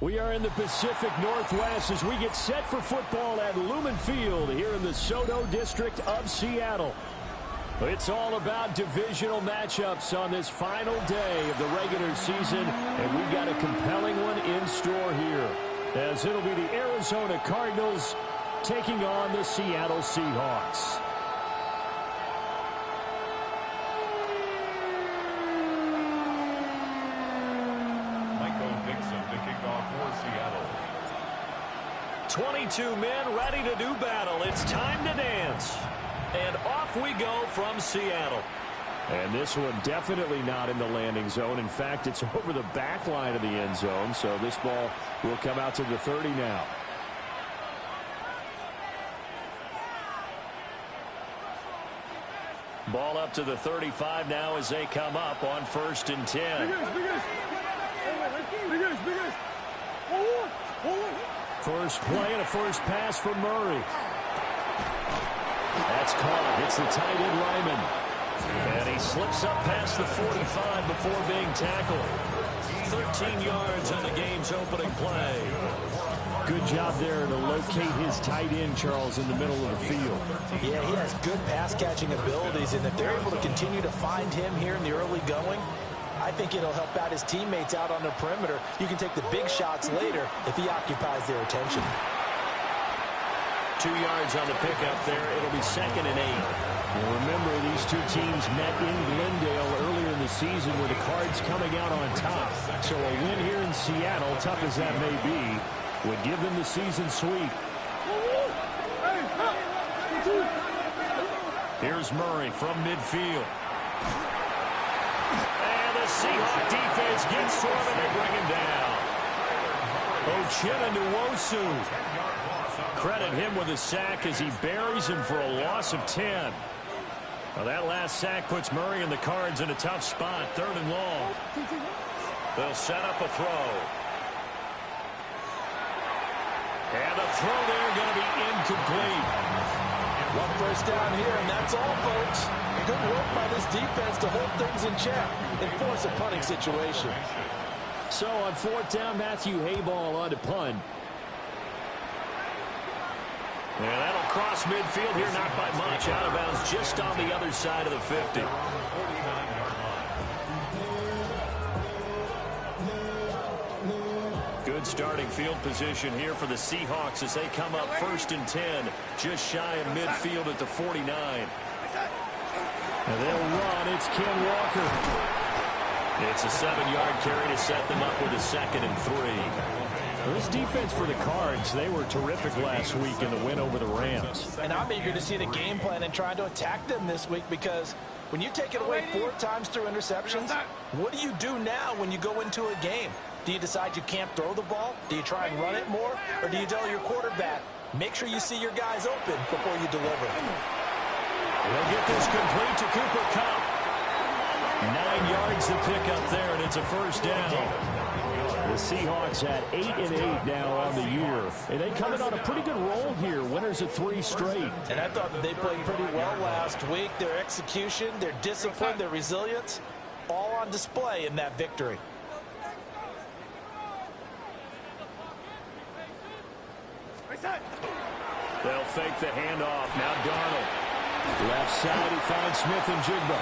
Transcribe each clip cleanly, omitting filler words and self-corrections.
We are in the Pacific Northwest as we get set for football at Lumen Field here in the Soto District of Seattle. It's all about divisional matchups on this final day of the regular season, and we've got a compelling one in store here, as it'll be the Arizona Cardinals taking on the Seattle Seahawks. The kickoff for Seattle. 22 men ready to do battle. It's time to dance. And off we go from Seattle. And this one definitely not in the landing zone. In fact, it's over the back line of the end zone. So this ball will come out to the 30 now. Ball up to the 35 now as they come up on 1st and 10. First play and a first pass for Murray. That's caught. It's the tight end Lyman. And he slips up past the 45 before being tackled. 13 yards on the game's opening play. Good job there to locate his tight end, Charles, in the middle of the field. Yeah, he has good pass-catching abilities, and if they're able to continue to find him here in the early going, I think it'll help out his teammates out on the perimeter. You can take the big shots later if he occupies their attention. 2 yards on the pickup there. It'll be 2nd and 8. Well, remember, these two teams met in Glendale earlier in the season with the Cards coming out on top. So a win here in Seattle, tough as that may be, would give them the season sweep. Here's Murray from midfield. And the Seahawks defense gets to him and they bring him down. Uchenna Nwosu. Credit him with a sack as he buries him for a loss of 10. Well, that last sack puts Murray and the Cards in a tough spot, 3rd and long. They'll set up a throw. And the throw there going to be incomplete. One first down here, and that's all, folks. Good work by this defense to hold things in check and force a punting situation. So on 4th down, Matthew Hayball on to punt. And that'll cross midfield here, not by much. Out of bounds just on the other side of the 50. Good starting field position here for the Seahawks as they come up 1st and 10, just shy of midfield at the 49. And they'll run. It's Ken Walker. It's a 7-yard carry to set them up with a 2nd and 3. Well, this defense for the Cards, they were terrific last week in the win over the Rams. And I'm eager to see the game plan and trying to attack them this week, because when you take it away 4 times through interceptions, what do you do now when you go into a game? Do you decide you can't throw the ball? Do you try and run it more? Or do you tell your quarterback, make sure you see your guys open before you deliver? They'll get this complete to Cooper Kupp. 9 yards to pick up there, and it's a first down. The Seahawks at 8-8 now on the year. And they come in on a pretty good roll here. Winners of 3 straight. And I thought that they played pretty well last week. Their execution, their discipline, their resilience, all on display in that victory. They'll fake the handoff. Now Darnold. Left side, he finds Smith and Jigba.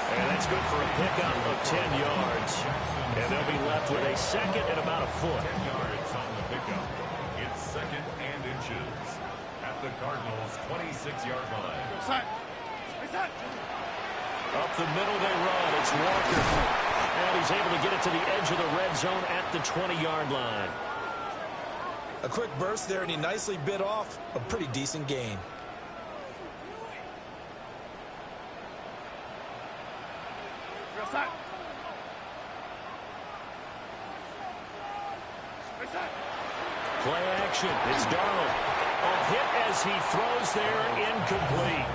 And that's good for a pickup of 10 yards. And they'll be left with a 2nd and about a foot. 10 yards on the pickup. It's 2nd and inches at the Cardinals' 26-yard line. Up the middle they run. It's Walker. And he's able to get it to the edge of the red zone at the 20-yard line. A quick burst there, and he nicely bit off a pretty decent gain. Play action. It's Darnold. A hit as he throws there, incomplete.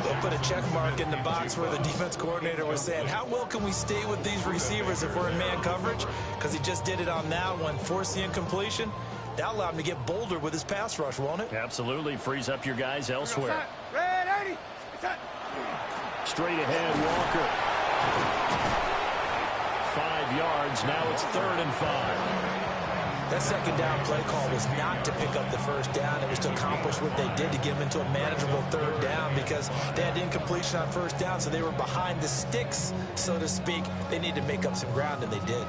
They'll put a check mark in the box where the defense coordinator was saying, how well can we stay with these receivers if we're in man coverage? Because he just did it on that one, forced the incompletion. That allowed him to get bolder with his pass rush, won't it? Absolutely. Frees up your guys elsewhere. Straight ahead, Walker. 5 yards. Now it's 3rd and 5. That second down play call was not to pick up the first down. It was to accomplish what they did to get them into a manageable third down because they had incompletion on first down, so they were behind the sticks, so to speak. They needed to make up some ground, and they did.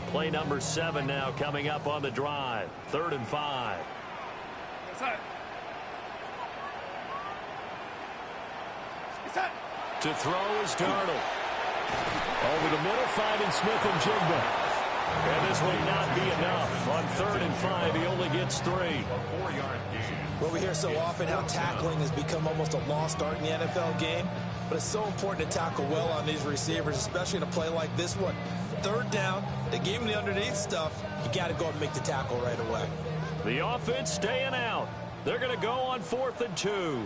Play number 7 now coming up on the drive. 3rd and 5. To throw is Darnold. Over the middle, finding Smith and Jigba. And this will not be enough. On 3rd and 5, he only gets 3. Well, we hear so often how tackling has become almost a lost art in the NFL game. But it's so important to tackle well on these receivers, especially in a play like this one. 3rd down, they gave him the underneath stuff. You got to go and make the tackle right away. The offense staying out. They're going to go on 4th and 2.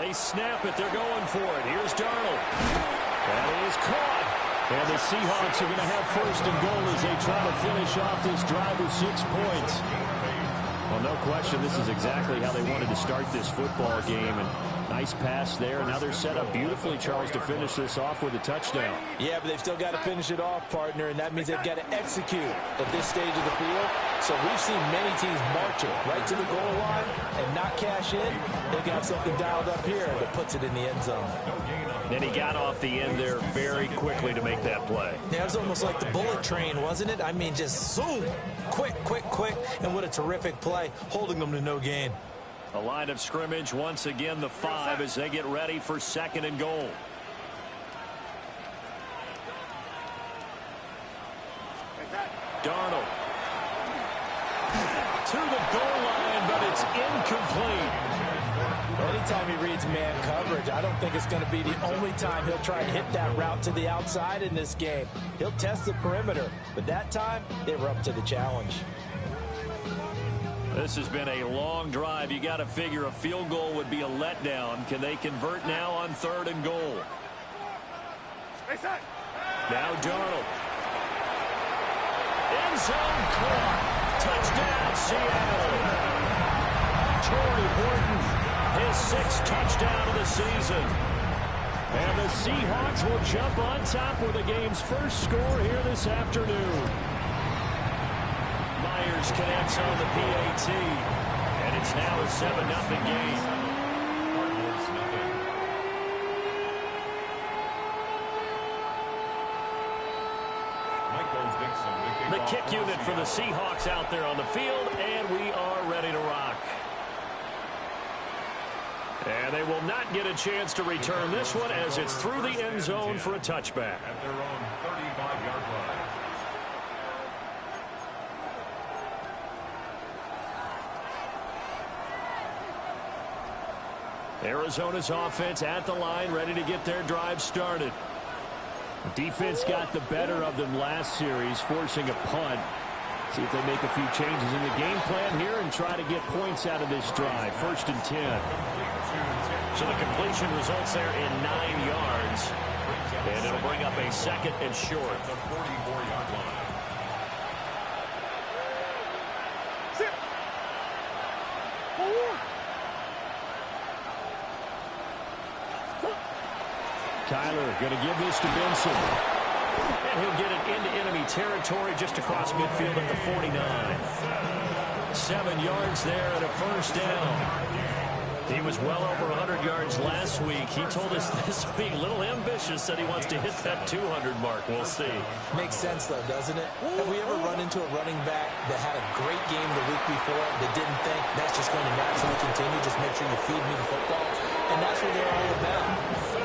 They snap it. They're going for it. Here's Darnold. And he is caught. And the Seahawks are going to have 1st and goal as they try to finish off this drive with 6 points. Well, no question, this is exactly how they wanted to start this football game. And nice pass there. Now they're set up beautifully, Charles, to finish this off with a touchdown. Yeah, but they've still got to finish it off, partner, and that means they've got to execute at this stage of the field. So we've seen many teams marching right to the goal line and not cash in. They've got something dialed up here that puts it in the end zone. And he got off the end there very quickly to make that play. Yeah, it was almost like the bullet train, wasn't it? I mean, just zoom, quick, and what a terrific play, holding them to no gain. A line of scrimmage once again, the 5 as they get ready for 2nd and goal. Darnold to the goal line, but it's incomplete. Anytime he reads man coverage, I don't think it's going to be the only time he'll try and hit that route to the outside in this game. He'll test the perimeter, but that time they were up to the challenge. This has been a long drive. You got to figure a field goal would be a letdown. Can they convert now on 3rd and goal? Now Darnold. End zone caught. Touchdown, Seattle. Torrey Horton, his 6th touchdown of the season. And the Seahawks will jump on top with the game's first score here this afternoon. Myers connects on the PAT, and it's now a 7-0 game. The kick unit for the Seahawks out there on the field, and we are ready to rock. And they will not get a chance to return this one as it's through the end zone for a touchback. At their own 35-yard line. Arizona's offense at the line, ready to get their drive started. Defense got the better of them last series, forcing a punt. See if they make a few changes in the game plan here and try to get points out of this drive. 1st and 10. So the completion results there in 9 yards. And it'll bring up a 2nd and short. The 44-yard line. Kyler going to give this to Benson. And he'll get it into enemy territory just across midfield at the 49. 7 yards there and a 1st down. He was well over 100 yards last week. He told us this week, a little ambitious, said he wants to hit that 200 mark. We'll see. Makes sense, though, doesn't it? Have we ever run into a running back that had a great game the week before that didn't think that's just going to naturally continue? Just make sure you feed me the football. And that's what they're all about.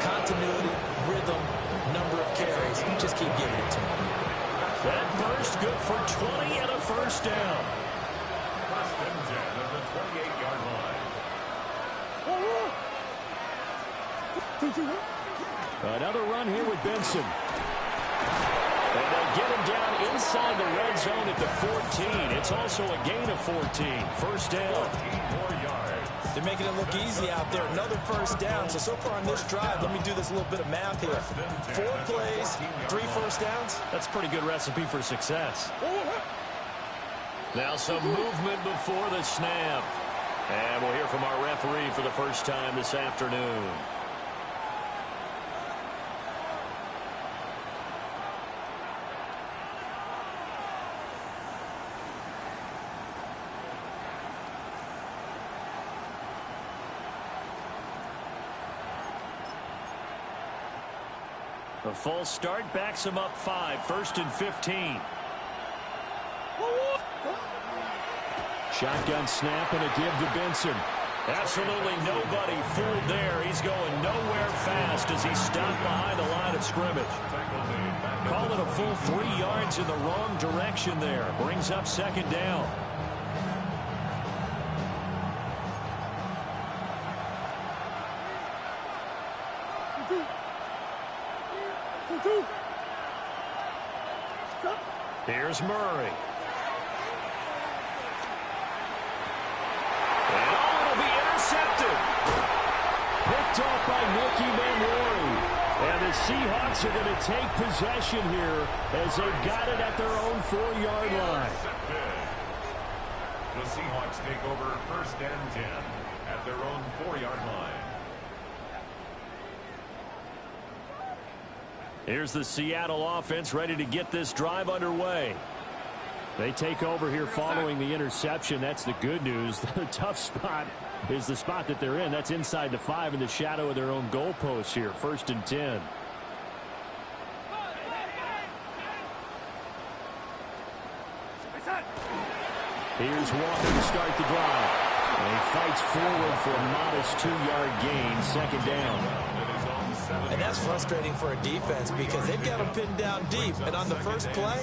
Continuity, rhythm, number of carries. Just keep giving it to him. That burst good for 20 and a 1st down. 1st and 10 at the 28-yard line. Another run here with Benson. And they'll get him down inside the red zone at the 14. It's also a gain of 14. 1st down. 14 more yards. They're making it look easy out there. Another 1st down. So far on this drive, let me do this little bit of math here. 4 plays, 3 1st downs. That's a pretty good recipe for success. Now some movement before the snap. And we'll hear from our referee for the first time this afternoon. A false start backs him up 5, 1st and 15. Shotgun snap and a give to Benson. Absolutely nobody fooled there. He's going nowhere fast as he stopped behind the line of scrimmage. Call it a full 3 yards in the wrong direction there. Brings up 2nd down. Here's Murray. Picked off by Nicky Manwari. And the Seahawks are going to take possession here as they've got it at their own 4-yard line. The Seahawks take over 1st and 10 at their own 4-yard line. Here's the Seattle offense ready to get this drive underway. They take over here following the interception. That's the good news. The tough spot is the spot that they're in. That's inside the 5 in the shadow of their own goalpost here. 1st and 10. Here's Walker to start the drive. And he fights forward for a modest 2-yard gain. 2nd down. And that's frustrating for a defense because they've got them pinned down deep. And on the first play,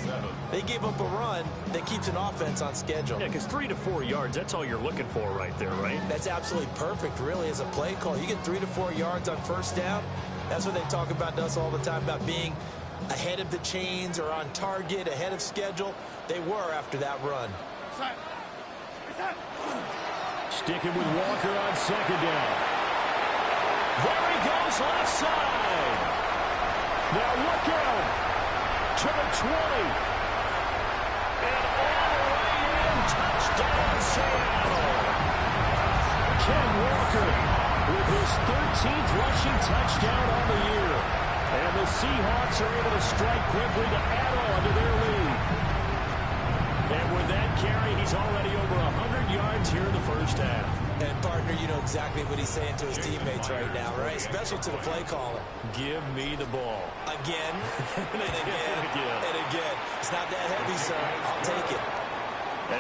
they gave up a run that keeps an offense on schedule. Yeah, because 3 to 4 yards, that's all you're looking for right there, right? That's absolutely perfect, really, as a play call. You get 3 to 4 yards on 1st down. That's what they talk about to us all the time, about being ahead of the chains or on target, ahead of schedule. They were after that run. Sticking with Walker on 2nd down. There he goes, left side. Now look out. To the 20. And all the way in. Touchdown, Seattle. Ken Walker with his 13th rushing touchdown on the year. And the Seahawks are able to strike quickly to add on to their lead. And with that carry, he's already over 100 yards here in the 1st half. And, partner, you know exactly what he's saying to his teammates right now, right? Especially to the play caller. Give me the ball. Again, and again, and again. It's not that heavy, sir. I'll take it.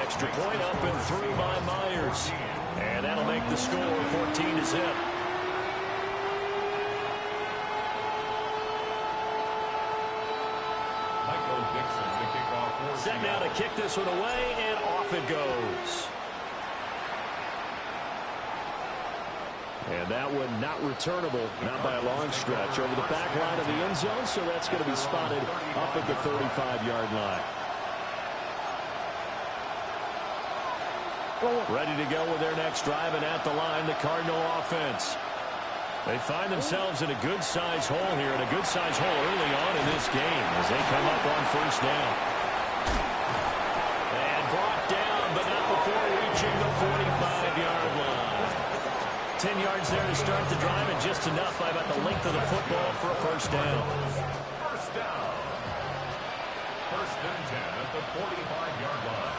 Extra point up and through by Myers. And that'll make the score 14-0. Set now to kick this one away, and off it goes. And that one not returnable, not by a long stretch, over the back line of the end zone, so that's going to be spotted up at the 35-yard line. Ready to go with their next drive, and at the line, the Cardinal offense. They find themselves in a good-sized hole here, and a good-sized hole early on in this game as they come up on 1st down. And brought down, but not before reaching the 45-yard line. 10 yards there to start the drive, and just enough by about the length of the football for a 1st down. 1st down. 1st and 10 at the 45-yard line.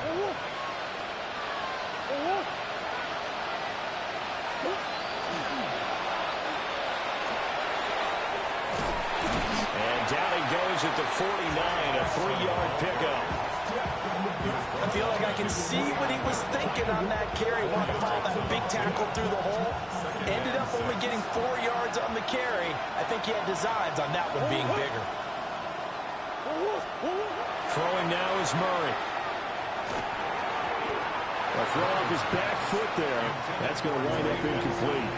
And down he goes at the 49, a 3-yard pickup. I feel like I can see what he was thinking on that carry. Wanted to follow that big tackle through the hole. Ended up only getting 4 yards on the carry. I think he had designs on that one being bigger. Throwing now is Murray. A throw off his back foot there. That's going to wind up incomplete.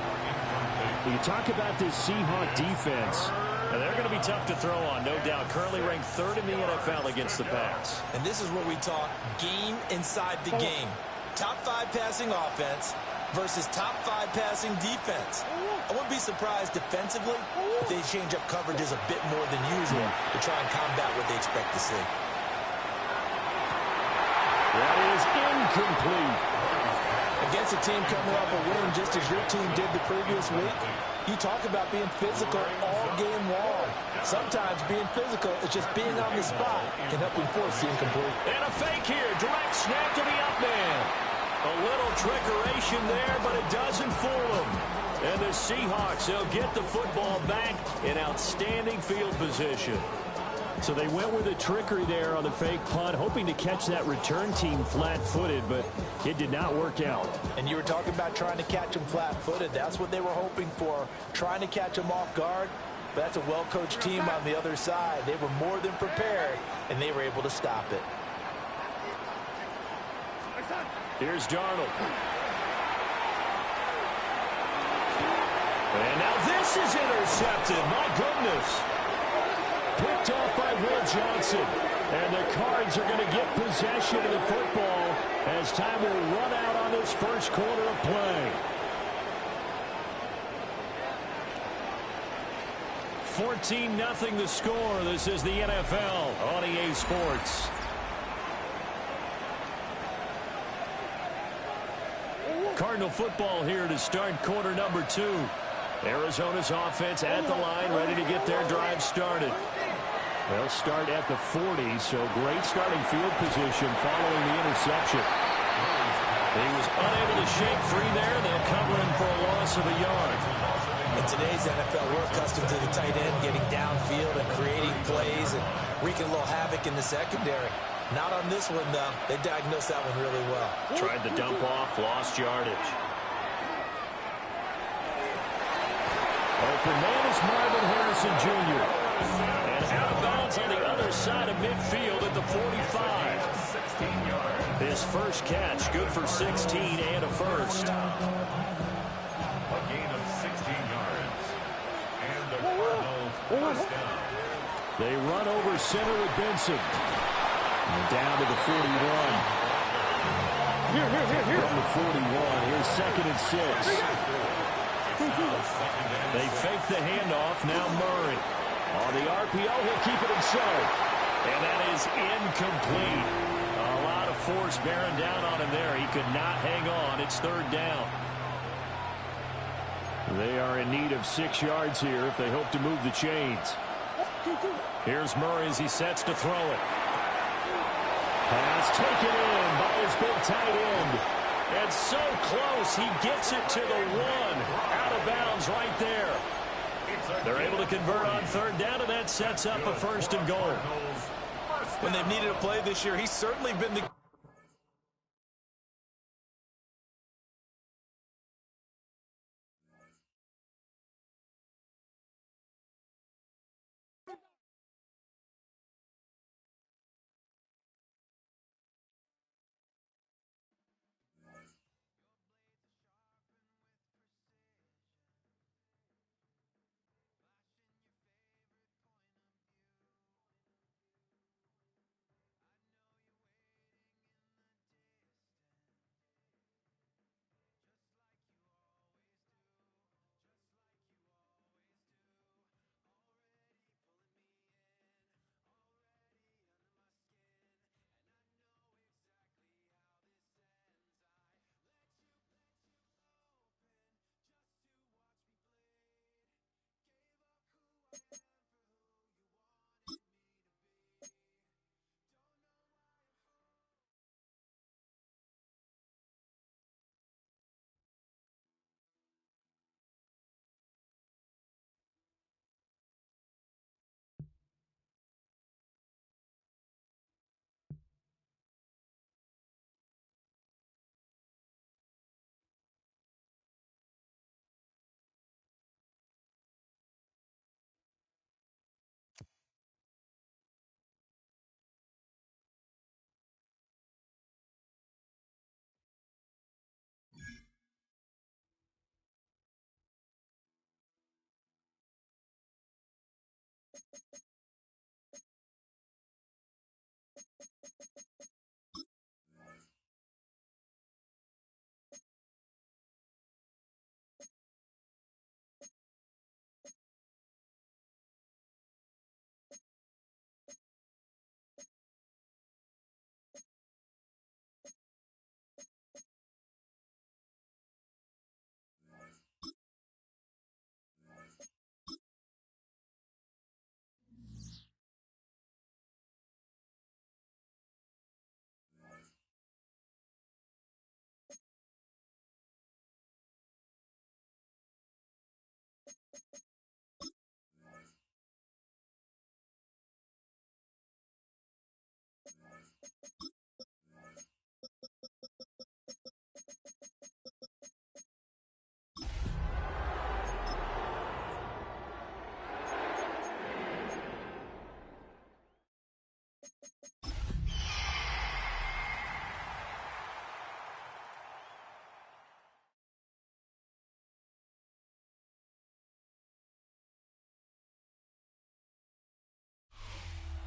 You talk about this Seahawk defense. And they're going to be tough to throw on, no doubt. Currently ranked 3rd in the NFL against the pass. And this is where we talk game inside the game. Top 5 passing offense versus top 5 passing defense. I wouldn't be surprised defensively if they change up coverages a bit more than usual to try and combat what they expect to see. That is incomplete. Against a team coming off a win just as your team did the previous week, you talk about being physical all game long. Sometimes being physical is just being on the spot and helping force the incomplete. And a fake here. Direct snap to the up man. A little trickeration there, but it doesn't fool him. And the Seahawks, they'll get the football back in outstanding field position. So they went with a trickery there on the fake punt, hoping to catch that return team flat-footed, but it did not work out. And you were talking about trying to catch them flat-footed. That's what they were hoping for, trying to catch them off guard. But that's a well-coached team on the other side. They were more than prepared, and they were able to stop it. Here's Darnold. And now this is intercepted. My goodness. Picked off by Will Johnson. And the Cards are going to get possession of the football as time will run out on this first quarter of play. 14-0 the score. This is the NFL on EA Sports. Cardinal football here to start quarter number 2. Arizona's offense at the line, ready to get their drive started. They'll start at the 40, so great starting field position following the interception. He was unable to shake free there. They'll cover him for a loss of a yard. In today's NFL, we're accustomed to the tight end getting downfield and creating plays and wreaking a little havoc in the secondary. Not on this one, though. They diagnosed that one really well. Tried to dump off, lost yardage. Open man is Marvin Harrison Jr. And out of bounds on the other side of midfield at the 45. His first catch, good for 16 and a first. A gain of 16 yards. And the Cardinals first down. They run over center with Benson. And down to the 41. From the 41, here's 2nd and 6. They fake the handoff. Now Murray. On the RPO, he'll keep it himself. And that is incomplete. A lot of force bearing down on him there. He could not hang on. It's 3rd down. They are in need of 6 yards here if they hope to move the chains. Here's Murray as he sets to throw it. Pass taken in by his big tight end. And so close, he gets it to the 1. Out of bounds right there. They're able to convert on 3rd down, and that sets up a 1st and goal. When they've needed a play this year, he's certainly been the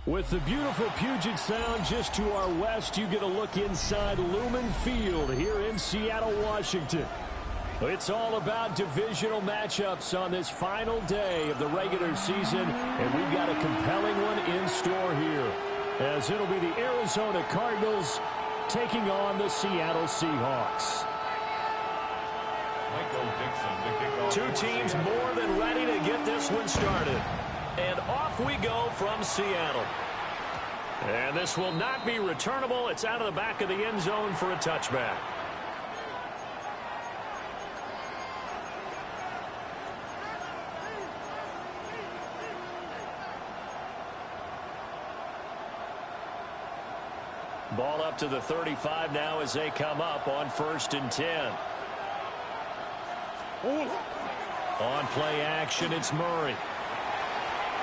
With the beautiful Puget Sound just to our west, you get a look inside Lumen Field here in Seattle, Washington. It's all about divisional matchups on this final day of the regular season, and we've got a compelling one in store here, as it'll be the Arizona Cardinals taking on the Seattle Seahawks. Two teams more than ready to get this one started. And off we go from Seattle. And this will not be returnable. It's out of the back of the end zone for a touchback. Ball up to the 35 now as they come up on 1st and 10. On play action, it's Murray.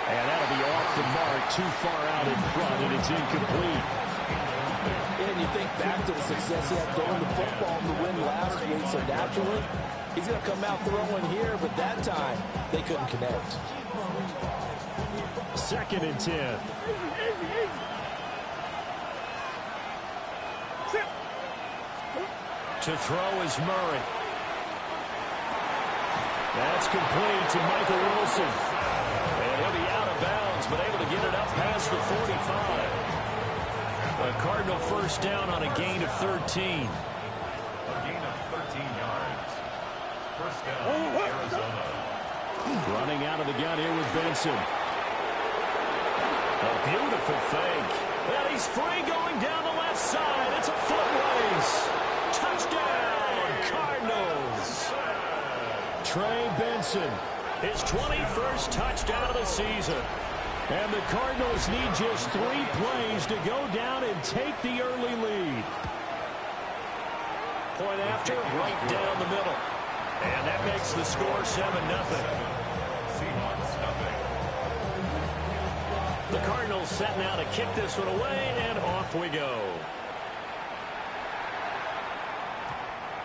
And that'll be off the mark, too far out in front, and it's incomplete. And you think back to the success he had throwing the football in the win last week, so naturally, he's going to come out throwing here, but that time, they couldn't connect. 2nd and 10. To throw is Murray. That's complete to Michael Wilson. And he'll be out of bounds, but able to get it up past the 45. A Cardinal first down on a gain of 13. A gain of 13 yards. First down, Arizona. Running out of the gun here with Benson. A beautiful fake. And he's free going down the left side. It's a foot race. Touchdown, Cardinals. Trey Benson, his 21st touchdown of the season. And the Cardinals need just 3 plays to go down and take the early lead. Point after, right down the middle. And that makes the score 7-0. Seahawks nothing. The Cardinals set now to kick this one away, and off we go.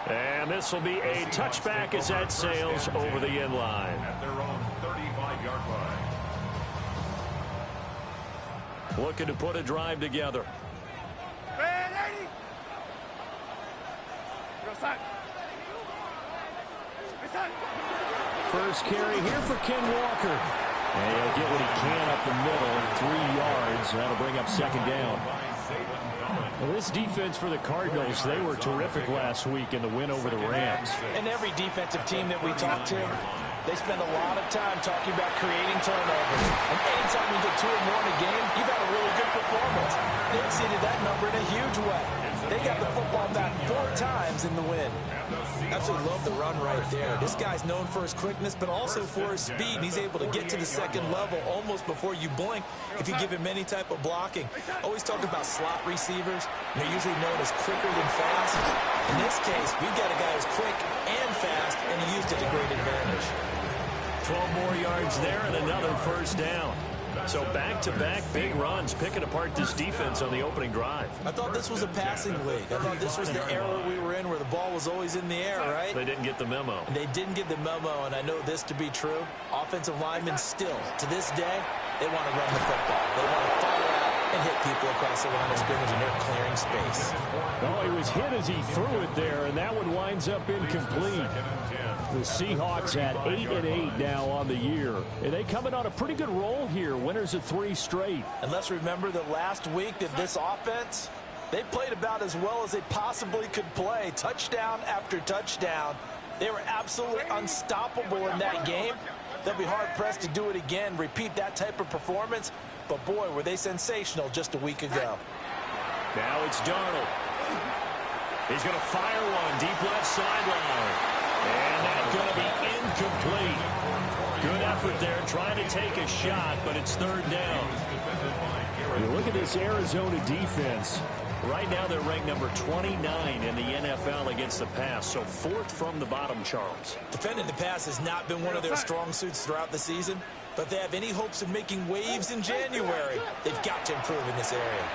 And this will be a touchback as that sails over the end line. At their own 35-yard line. Looking to put a drive together. First carry here for Ken Walker. And he'll get what he can up the middle, 3 yards. That'll bring up 2nd down. Well, this defense for the Cardinals, they were terrific last week in the win over the Rams. And every defensive team that we talk to, they spend a lot of time talking about creating turnovers. And anytime you get 2 or more in a game, you've had a really good performance. They exceeded that number in a huge way. They got the football back 4 times in the win. Absolutely love the run right there. This guy's known for his quickness, but also for his speed. And he's able to get to the 2nd level almost before you blink if you give him any type of blocking. Always talk about slot receivers. They're usually known as quicker than fast. In this case, we've got a guy who's quick and fast, and he used it to great advantage. 12 more yards there and another first down. So back-to-back big runs, picking apart this defense on the opening drive. I thought this was a passing league. I thought this was the era we were in where the ball was always in the air, right? They didn't get the memo. They didn't get the memo, and I know this to be true. Offensive linemen still, to this day, they want to run the football. They want to fire out and hit people across the line of scrimmage, and they're clearing space. Oh, he was hit as he threw it there, and that one winds up incomplete. The Seahawks at 8-8 now on the year. And they coming on a pretty good roll here. Winners of 3 straight. And let's remember that last week that this offense, they played about as well as they possibly could play. Touchdown after touchdown. They were absolutely unstoppable in that game. They'll be hard-pressed to do it again, repeat that type of performance. But, boy, were they sensational just a week ago. Now it's Darnold. He's going to fire one deep left sideline. And that's going to be incomplete. Good effort there, trying to take a shot, but it's 3rd down. You look at this Arizona defense. Right now they're ranked number 29 in the NFL against the pass, so 4th from the bottom, Charles. Defending the pass has not been one of their strong suits throughout the season, but if they have any hopes of making waves in January, they've got to improve in this area.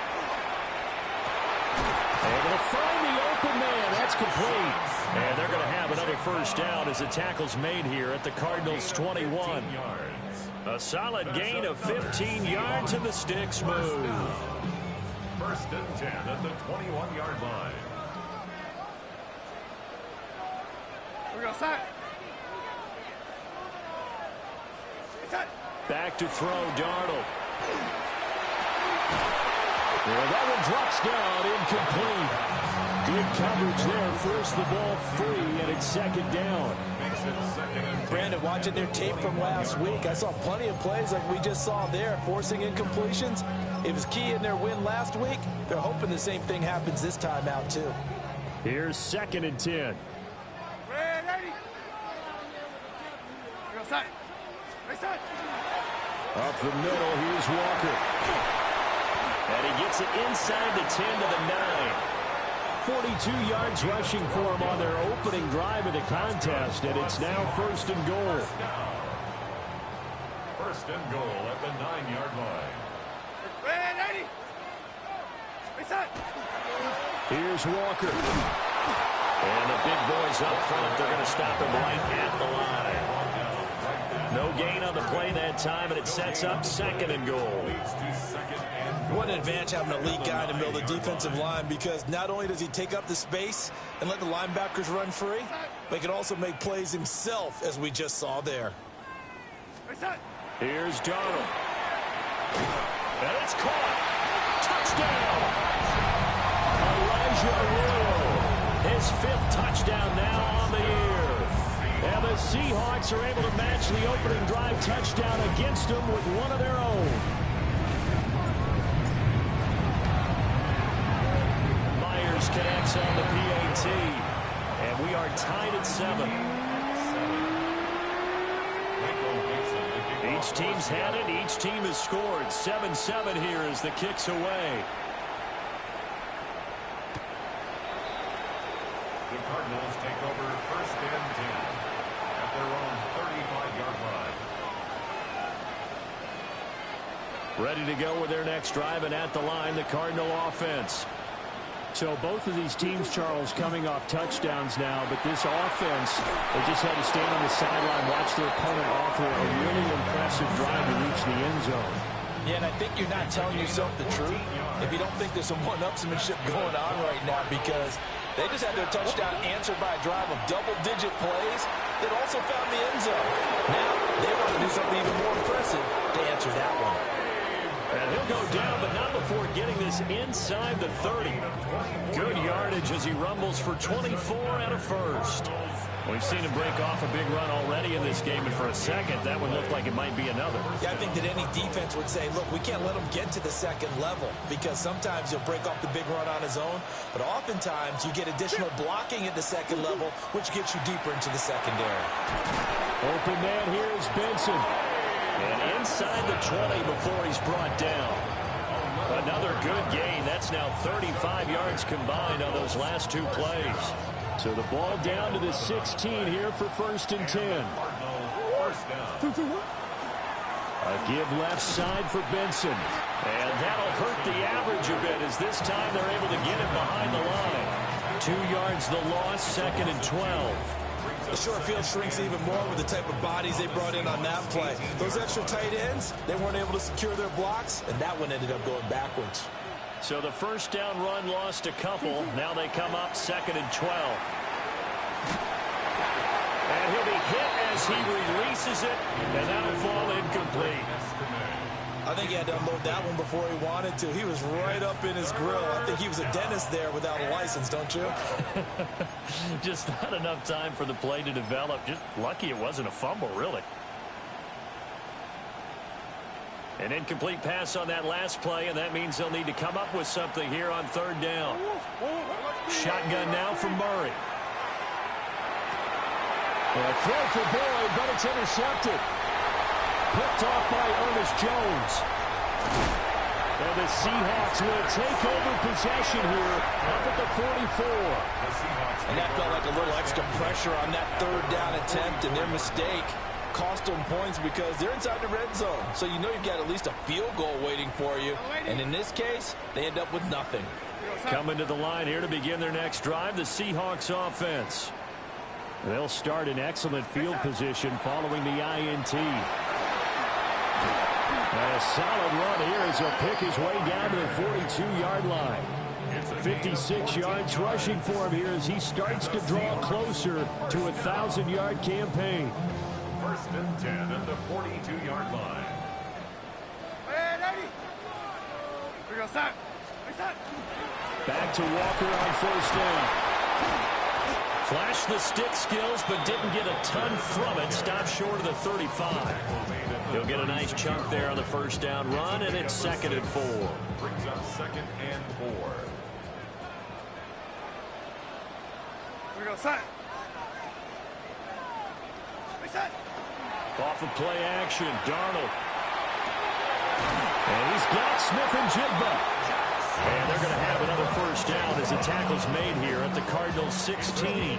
Able to find the open man. That's complete. And they're going to have another first down as the tackle's made here at the Cardinals' 21. A solid gain of 15 yards, and the sticks move. First and 10 at the 21-yard line. We're going to set. Back to throw, Darnold. Well, that one drops down, incomplete. Good coverage there. Forced the ball free, and it's second down. Brandon, watching their tape from last week, I saw plenty of plays like we just saw there, forcing incompletions. It was key in their win last week. They're hoping the same thing happens this time out, too. Here's second and 10. Up the middle, here's Walker. And he gets it inside the 10 to the 9. 42 yards rushing for him on their opening drive of the contest, and it's now first and goal. First and goal at the 9-yard line. Here's Walker. And the big boys up front, they're going to stop him right at the line. No gain on the play that time, and it sets up second and goal. What an advantage having an elite guy in the middle of the defensive line, because not only does he take up the space and let the linebackers run free, but he can also make plays himself, as we just saw there. Here's Darnold. And it's caught. Touchdown. Elijah Will. His 5th touchdown now on the year. And the Seahawks are able to match the opening drive touchdown against them with one of their own. Myers connects on the PAT. And we are tied at 7. Each team's had it. Each team has scored. 7-7 here as the kick's away. The Cardinals take over first and 10 at their own 35-yard line. Ready to go with their next drive, and at the line, the Cardinal offense. So both of these teams, Charles, coming off touchdowns now, but this offense, they just had to stand on the sideline, watch their opponent offer a really impressive drive to reach the end zone. Yeah, and I think you're not telling yourself the truth if you don't think there's some one-upsmanship going on right now, because they just had their touchdown answered by a drive of double-digit plays that also found the end zone. Now, they want to do something even more impressive to answer that one. And he'll go down, but not before getting this inside the 30. Good yardage as he rumbles for 24 and a first. We've seen him break off a big run already in this game, and for a second, that one looked like it might be another. Yeah, I think that any defense would say, look, we can't let him get to the second level, because sometimes he'll break off the big run on his own, but oftentimes you get additional blocking at the second level, which gets you deeper into the secondary. Open man here is Benson. And inside the 20 before he's brought down. Another good gain. That's now 35 yards combined on those last 2 plays. So the ball down to the 16 here for first and 10. A give left side for Benson. And that'll hurt the average a bit, as this time they're able to get him behind the line. 2 yards the loss, second and 12. The short field shrinks even more with the type of bodies they brought in on that play. Those extra tight ends, they weren't able to secure their blocks, and that one ended up going backwards. So the first down run lost a couple. Now they come up second and 12. And he'll be hit as he releases it, and that'll fall incomplete. I think he had to unload that one before he wanted to. He was right up in his grill. I think he was a dentist there without a license, don't you? Just not enough time for the play to develop. Just lucky it wasn't a fumble, really. An incomplete pass on that last play, and that means they'll need to come up with something here on third down. Shotgun now from Murray. A throw for Boyd, but it's intercepted. Picked off by Ernest Jones. And the Seahawks will take over possession here up at the 44. And that felt like a little extra pressure on that third down attempt, and their mistake cost them points because they're inside the red zone. So you know you've got at least a field goal waiting for you. And in this case, they end up with nothing. Coming to the line here to begin their next drive, the Seahawks offense. They'll start in excellent field position following the INT. A solid run here as he'll pick his way down to the 42-yard line. 56 yards rushing for him here as he starts to draw closer to a 1,000-yard campaign. First and 10 at the 42-yard line. We're going to start. Back to Walker on first down. Flashed the stick skills, but didn't get a ton from it. Stopped short of the 35. He'll get a nice chunk there on the first down run, and it's 2nd and 4. Brings up 2nd and 4. We're going to start. Off of play action, Darnold. And he's got Smith and Jigba. And they're going to have another first down as the tackle's made here at the Cardinals' 16.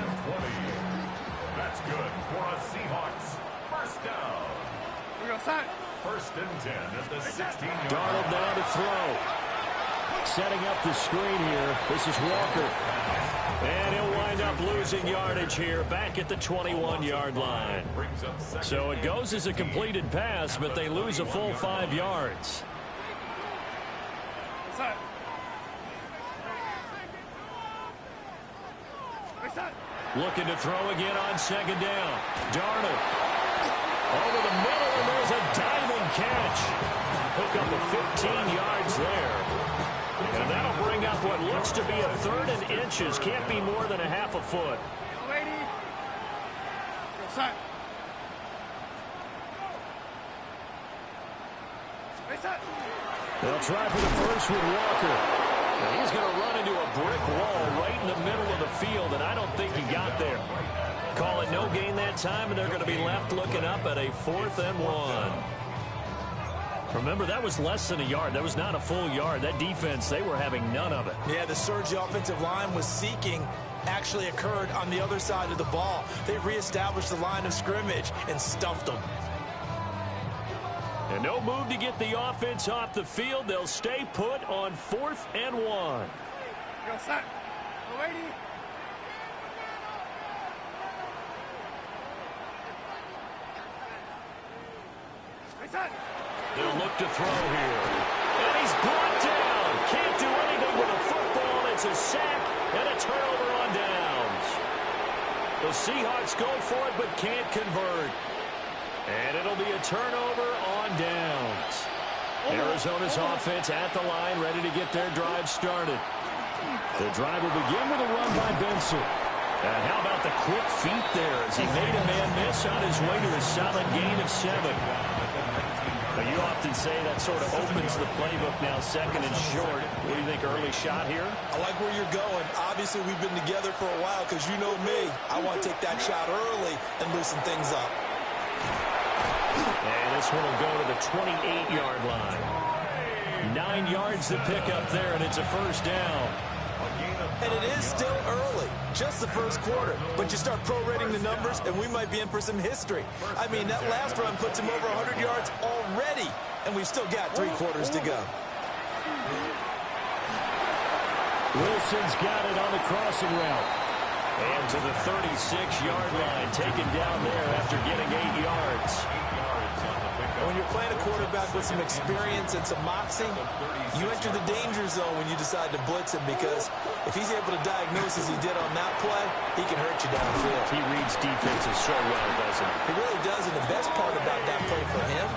That's good for a Seahawks first down. We're going to start. First and 10 at the 16-yard Darnold line. now to throw. Setting up the screen here. This is Walker. And he'll wind up losing yardage here back at the 21-yard line. So it goes as a completed pass, but they lose a full 5 yards. Looking to throw again on 2nd down. Darnold. Over the middle, and there's a diving catch. Hook up a 15 yards there. And that'll bring up what looks to be a 3rd and inches. Can't be more than a half a foot. They'll try for the first with Walker. And he's going to run into a brick wall right in the middle of the field, and I don't think he got there. Call it no gain that time, and they're going to be left looking up at a 4th and 1. Remember, that was less than a yard. That was not a full yard. That defense, they were having none of it. Yeah, the surge the offensive line was seeking actually occurred on the other side of the ball. They reestablished the line of scrimmage and stuffed them. And no move to get the offense off the field. They'll stay put on 4th and 1. Go set. Ready. They'll look to throw here. And he's brought down. Can't do anything with a football. It's a sack and a turnover on downs. The Seahawks go for it but can't convert. And it'll be a turnover on downs. Arizona's offense at the line, ready to get their drive started. The drive will begin with a run by Benson. And how about the quick feet there as he made a man miss on his way to a solid gain of 7. But you often say that sort of opens the playbook now, 2nd and short. What do you think, early shot here? I like where you're going. Obviously, we've been together for a while because you know me. I want to take that shot early and loosen things up. And this one will go to the 28-yard line. 9 yards to pick up there, and it's a first down. And it is still early, just the first quarter. But you start prorating the numbers, and we might be in for some history. I mean, that last run puts him over 100 yards already, and we've still got 3 quarters to go. Wilson's got it on the crossing route. And to the 36-yard line, taken down there after getting 8 yards. When you're playing a quarterback with some experience and some moxie, you enter the danger zone when you decide to blitz him, because if he's able to diagnose as he did on that play, he can hurt you downfield. He reads defenses so well, doesn't he? He really does, and the best part about that play for him,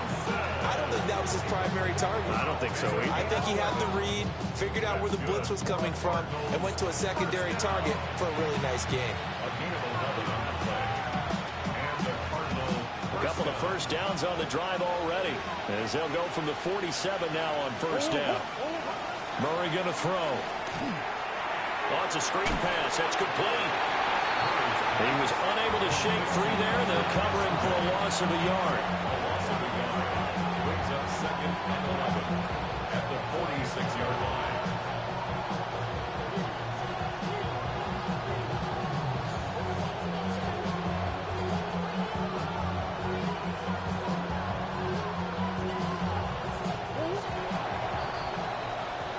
I don't think that was his primary target. I don't think so either. I think he had the read, figured out where the blitz was coming from, and went to a secondary target for a really nice game. A couple of first downs on the drive already, as they'll go from the 47 now on first down. Murray going to throw. Oh, it's a screen pass. That's complete. He was unable to shake free there. They'll cover him for a loss of a yard. Brings up 2nd and 11 at the 46-yard line.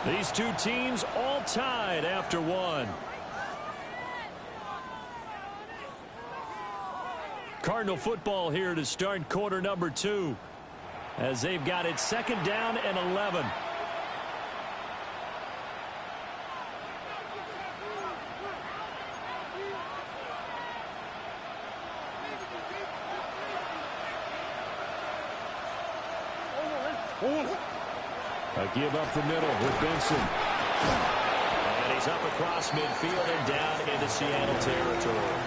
These two teams all tied after one. Cardinal football here to start quarter number 2 as they've got it 2nd down and 11. A give up the middle with Benson. And he's up across midfield and down into Seattle territory.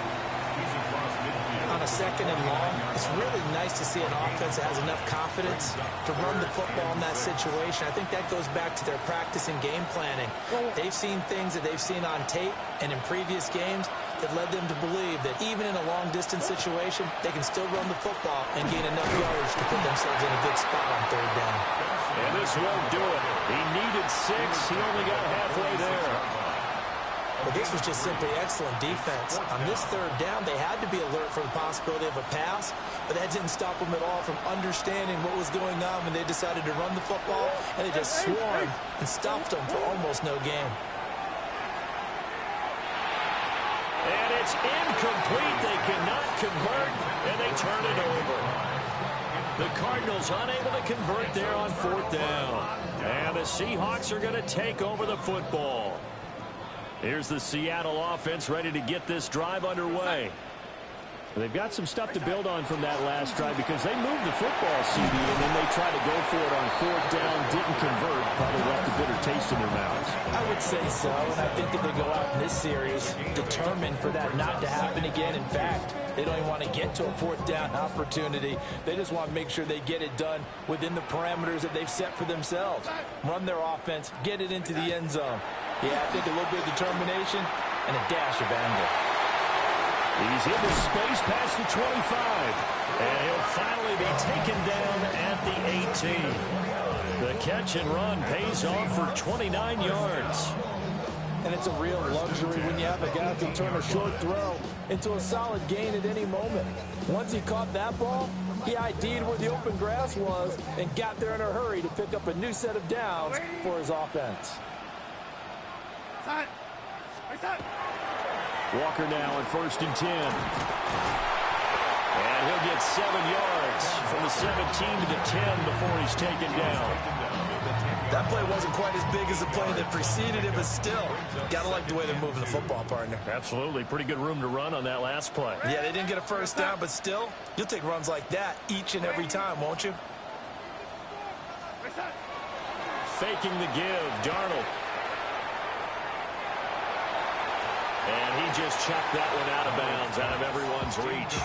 On a 2nd and long, it's really nice to see an offense that has enough confidence to run the football in that situation. I think that goes back to their practice and game planning. They've seen things that they've seen on tape and in previous games that led them to believe that even in a long-distance situation, they can still run the football and gain enough yardage to put themselves in a good spot on 3rd down. And this won't do it. He needed 6. He only got halfway there. But this was just simply excellent defense. On this 3rd down, they had to be alert for the possibility of a pass, but that didn't stop them at all from understanding what was going on when they decided to run the football, and they just swarmed and stuffed them for almost no gain. And it's incomplete. They cannot convert, and they turn it over. The Cardinals unable to convert there on 4th down. And the Seahawks are going to take over the football. Here's the Seattle offense ready to get this drive underway. They've got some stuff to build on from that last drive because they moved the football, CD, and then they tried to go for it on 4th down, didn't convert, probably left a bitter taste in their mouths. I would say so, and I think that they go out in this series determined for that not to happen again. In fact, they don't even want to get to a 4th down opportunity. They just want to make sure they get it done within the parameters that they've set for themselves. Run their offense, get it into the end zone. Yeah, I think a little bit of determination and a dash of anger. He's into space past the 25. And he'll finally be taken down at the 18. The catch and run pays off for 29 yards. And it's a real luxury when you have a guy who can turn a short throw into a solid gain at any moment. Once he caught that ball, he ID'd where the open grass was and got there in a hurry to pick up a new set of downs for his offense. Walker now on 1st and 10. And he'll get 7 yards from the 17 to the 10 before he's taken down. That play wasn't quite as big as the play that preceded it, but still, gotta like the way they're moving the football, partner. Absolutely. Pretty good room to run on that last play. Yeah, they didn't get a 1st down, but still, you'll take runs like that each and every time, won't you? Faking the give, Darnold. And he just chucked that one out of bounds, out of everyone's reach.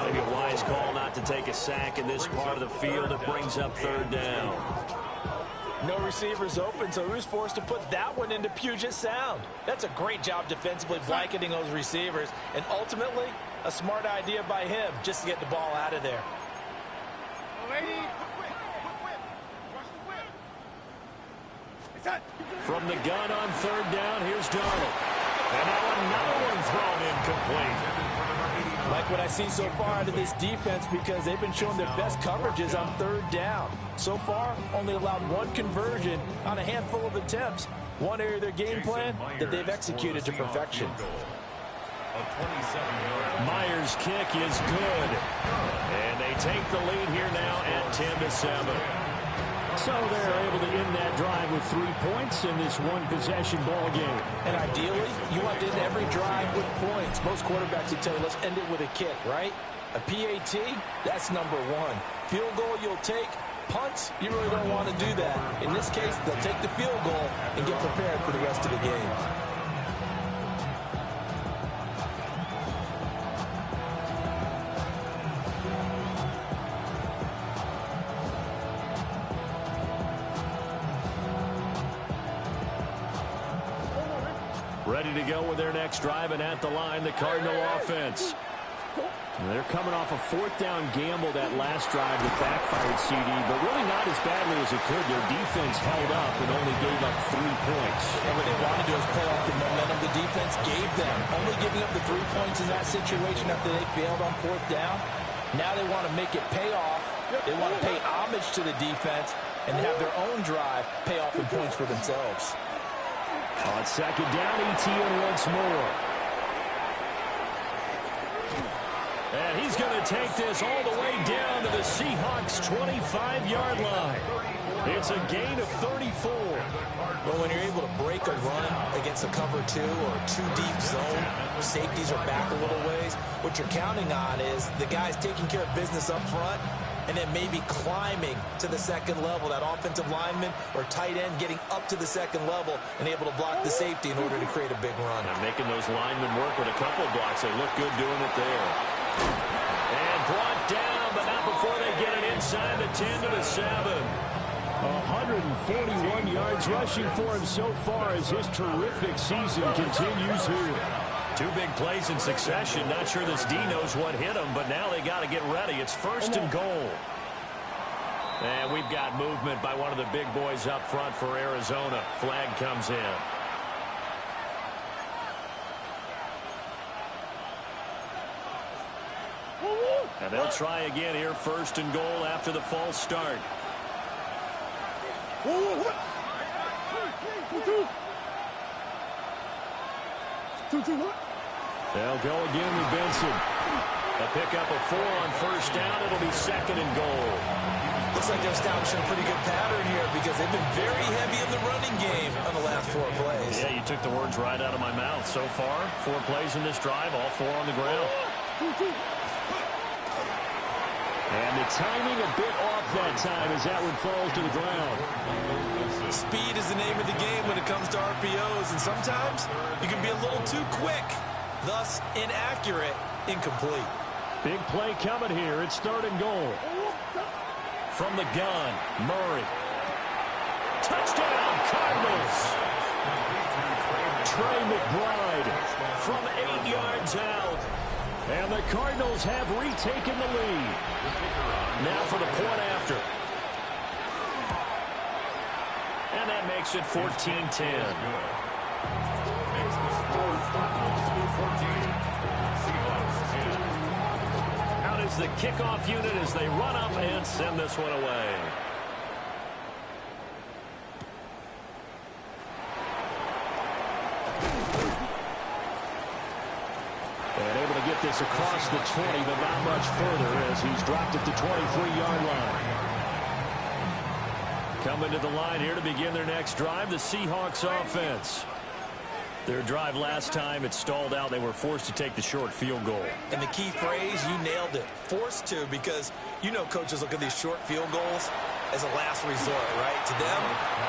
Maybe a wise call not to take a sack in this part of the field. It brings up 3rd down. No receivers open, so he was forced to put that one into Puget Sound. That's a great job defensively blanketing those receivers, and ultimately, a smart idea by him just to get the ball out of there. From the gun on 3rd down, here's Darnold. And now another one thrown incomplete. Like what I see so far out of this defense, because they've been showing their best coverages on 3rd down. So far, only allowed 1 conversion on a handful of attempts. One area of their game plan that they've executed to perfection. Myers' kick is good. And they take the lead here now at 10-7. So they're able to end that drive with 3 points in this one-possession ball game. And ideally, you want to end every drive with points. Most quarterbacks would tell you, let's end it with a kick, right? A PAT, that's number 1. Field goal you'll take. Punts, you really don't want to do that. In this case, they'll take the field goal and get prepared for the rest of the game. Ready to go with their next drive, and at the line, the Cardinal offense. And they're coming off a 4th down gamble that last drive that backfired, CD, but really not as badly as it could. Their defense held up and only gave up 3 points. And what they wanted to do is play off the momentum the defense gave them. Only giving up the 3 points in that situation after they failed on 4th down. Now they want to make it pay off. They want to pay homage to the defense and have their own drive pay off in points for themselves. On second down, ETN once more. And he's going to take this all the way down to the Seahawks' 25-yard line. It's a gain of 34. Well, when you're able to break a run against a cover 2 or too deep zone, safeties are back a little ways. What you're counting on is the guys taking care of business up front and then maybe climbing to the second level, that offensive lineman or tight end getting up to the second level and able to block the safety in order to create a big run. And making those linemen work with a couple of blocks. They look good doing it there. And brought down, but not before they get it inside the 10 to the 7. 141 yards rushing for him so far as his terrific season continues here. 2 big plays in succession. Not sure this D knows what hit him, but now they got to get ready. It's first and goal. And we've got movement by one of the big boys up front for Arizona. Flag comes in. And they'll try again here, first and goal after the false start. They'll go again with Benson. A pickup of 4 on first down. It'll be second and goal. Looks like they're establishing a pretty good pattern here because they've been very heavy in the running game on the last 4 plays. Yeah, you took the words right out of my mouth. So far, 4 plays in this drive, all 4 on the ground. And the timing a bit off that time as that one falls to the ground. Speed is the name of the game when it comes to RPOs, and sometimes you can be a little too quick, thus inaccurate, incomplete. Big play coming here. It's third and goal. From the gun, Murray. Touchdown, Cardinals. Trey McBride from 8 yards out. And the Cardinals have retaken the lead. Now for the point after. And that makes it 14-10. Out is the kickoff unit as they run up and send this one away. And able to get this across the 20, but not much further as he's dropped at the 23-yard line. Coming to the line here to begin their next drive, the Seahawks offense. Their drive last time, it stalled out. They were forced to take the short field goal. And the key phrase, you nailed it. Forced to, because you know coaches look at these short field goals as a last resort, right? To them,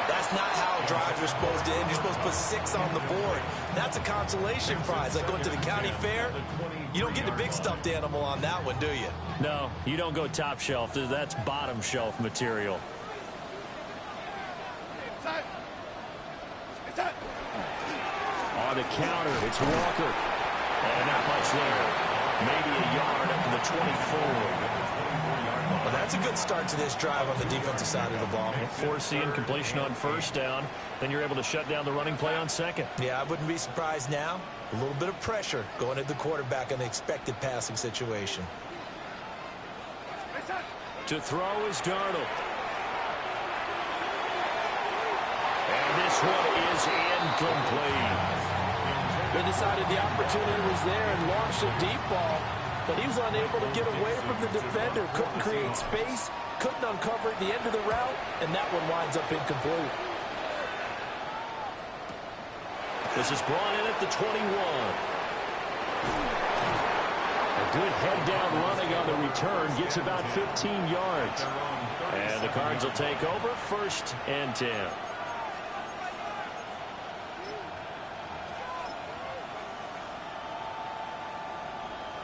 that's not how drives are supposed to end. You're supposed to put 6 on the board. That's a consolation prize. Like going to the county fair, you don't get the big stuffed animal on that one, do you? No, you don't go top shelf. That's bottom shelf material. On the counter, it's Walker. And not much there. Maybe a yard up to the 24. Well, that's a good start to this drive on the defensive side of the ball. Forcing completion on first down. Then you're able to shut down the running play on second. Yeah, I wouldn't be surprised now. A little bit of pressure going at the quarterback in an expected passing situation. To throw is Darnold. And this one is incomplete. They decided the opportunity was there and launched a deep ball, but he was unable to get away from the defender. Couldn't create space, couldn't uncover at the end of the route, and that one winds up incomplete. This is brought in at the 21. A good head-down running on the return. Gets about 15 yards. And the Cards will take over, first and 10.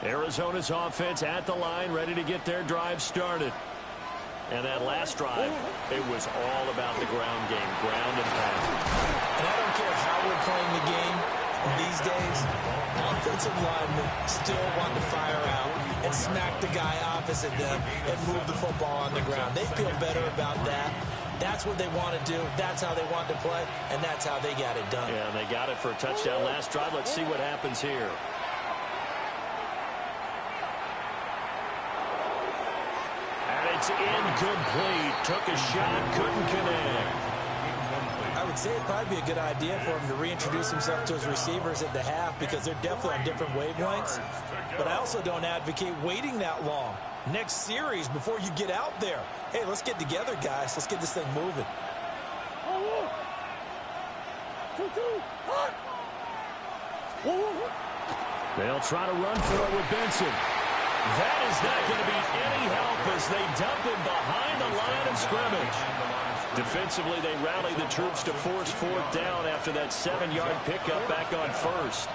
Arizona's offense at the line, ready to get their drive started. And that last drive, it was all about the ground game, ground and pound. And I don't care how we're playing the game these days, offensive linemen still want to fire out and smack the guy opposite them and move the football on the ground. They feel better about that. That's what they want to do. That's how they want to play, and that's how they got it done. Yeah, and they got it for a touchdown last drive. Let's see what happens here. it's incomplete. Took a shot, couldn't connect. I would say it'd probably be a good idea for him to reintroduce himself to his receivers at the half because they're definitely on different wavelengths. But I also don't advocate waiting that long. Next series before you get out there. Hey, let's get together, guys. Let's get this thing moving. They'll try to run for it with Benson. That is not going to be any help as they dump him behind the line of scrimmage. Defensively, they rally the troops to force fourth down after that 7-yard pickup back on first.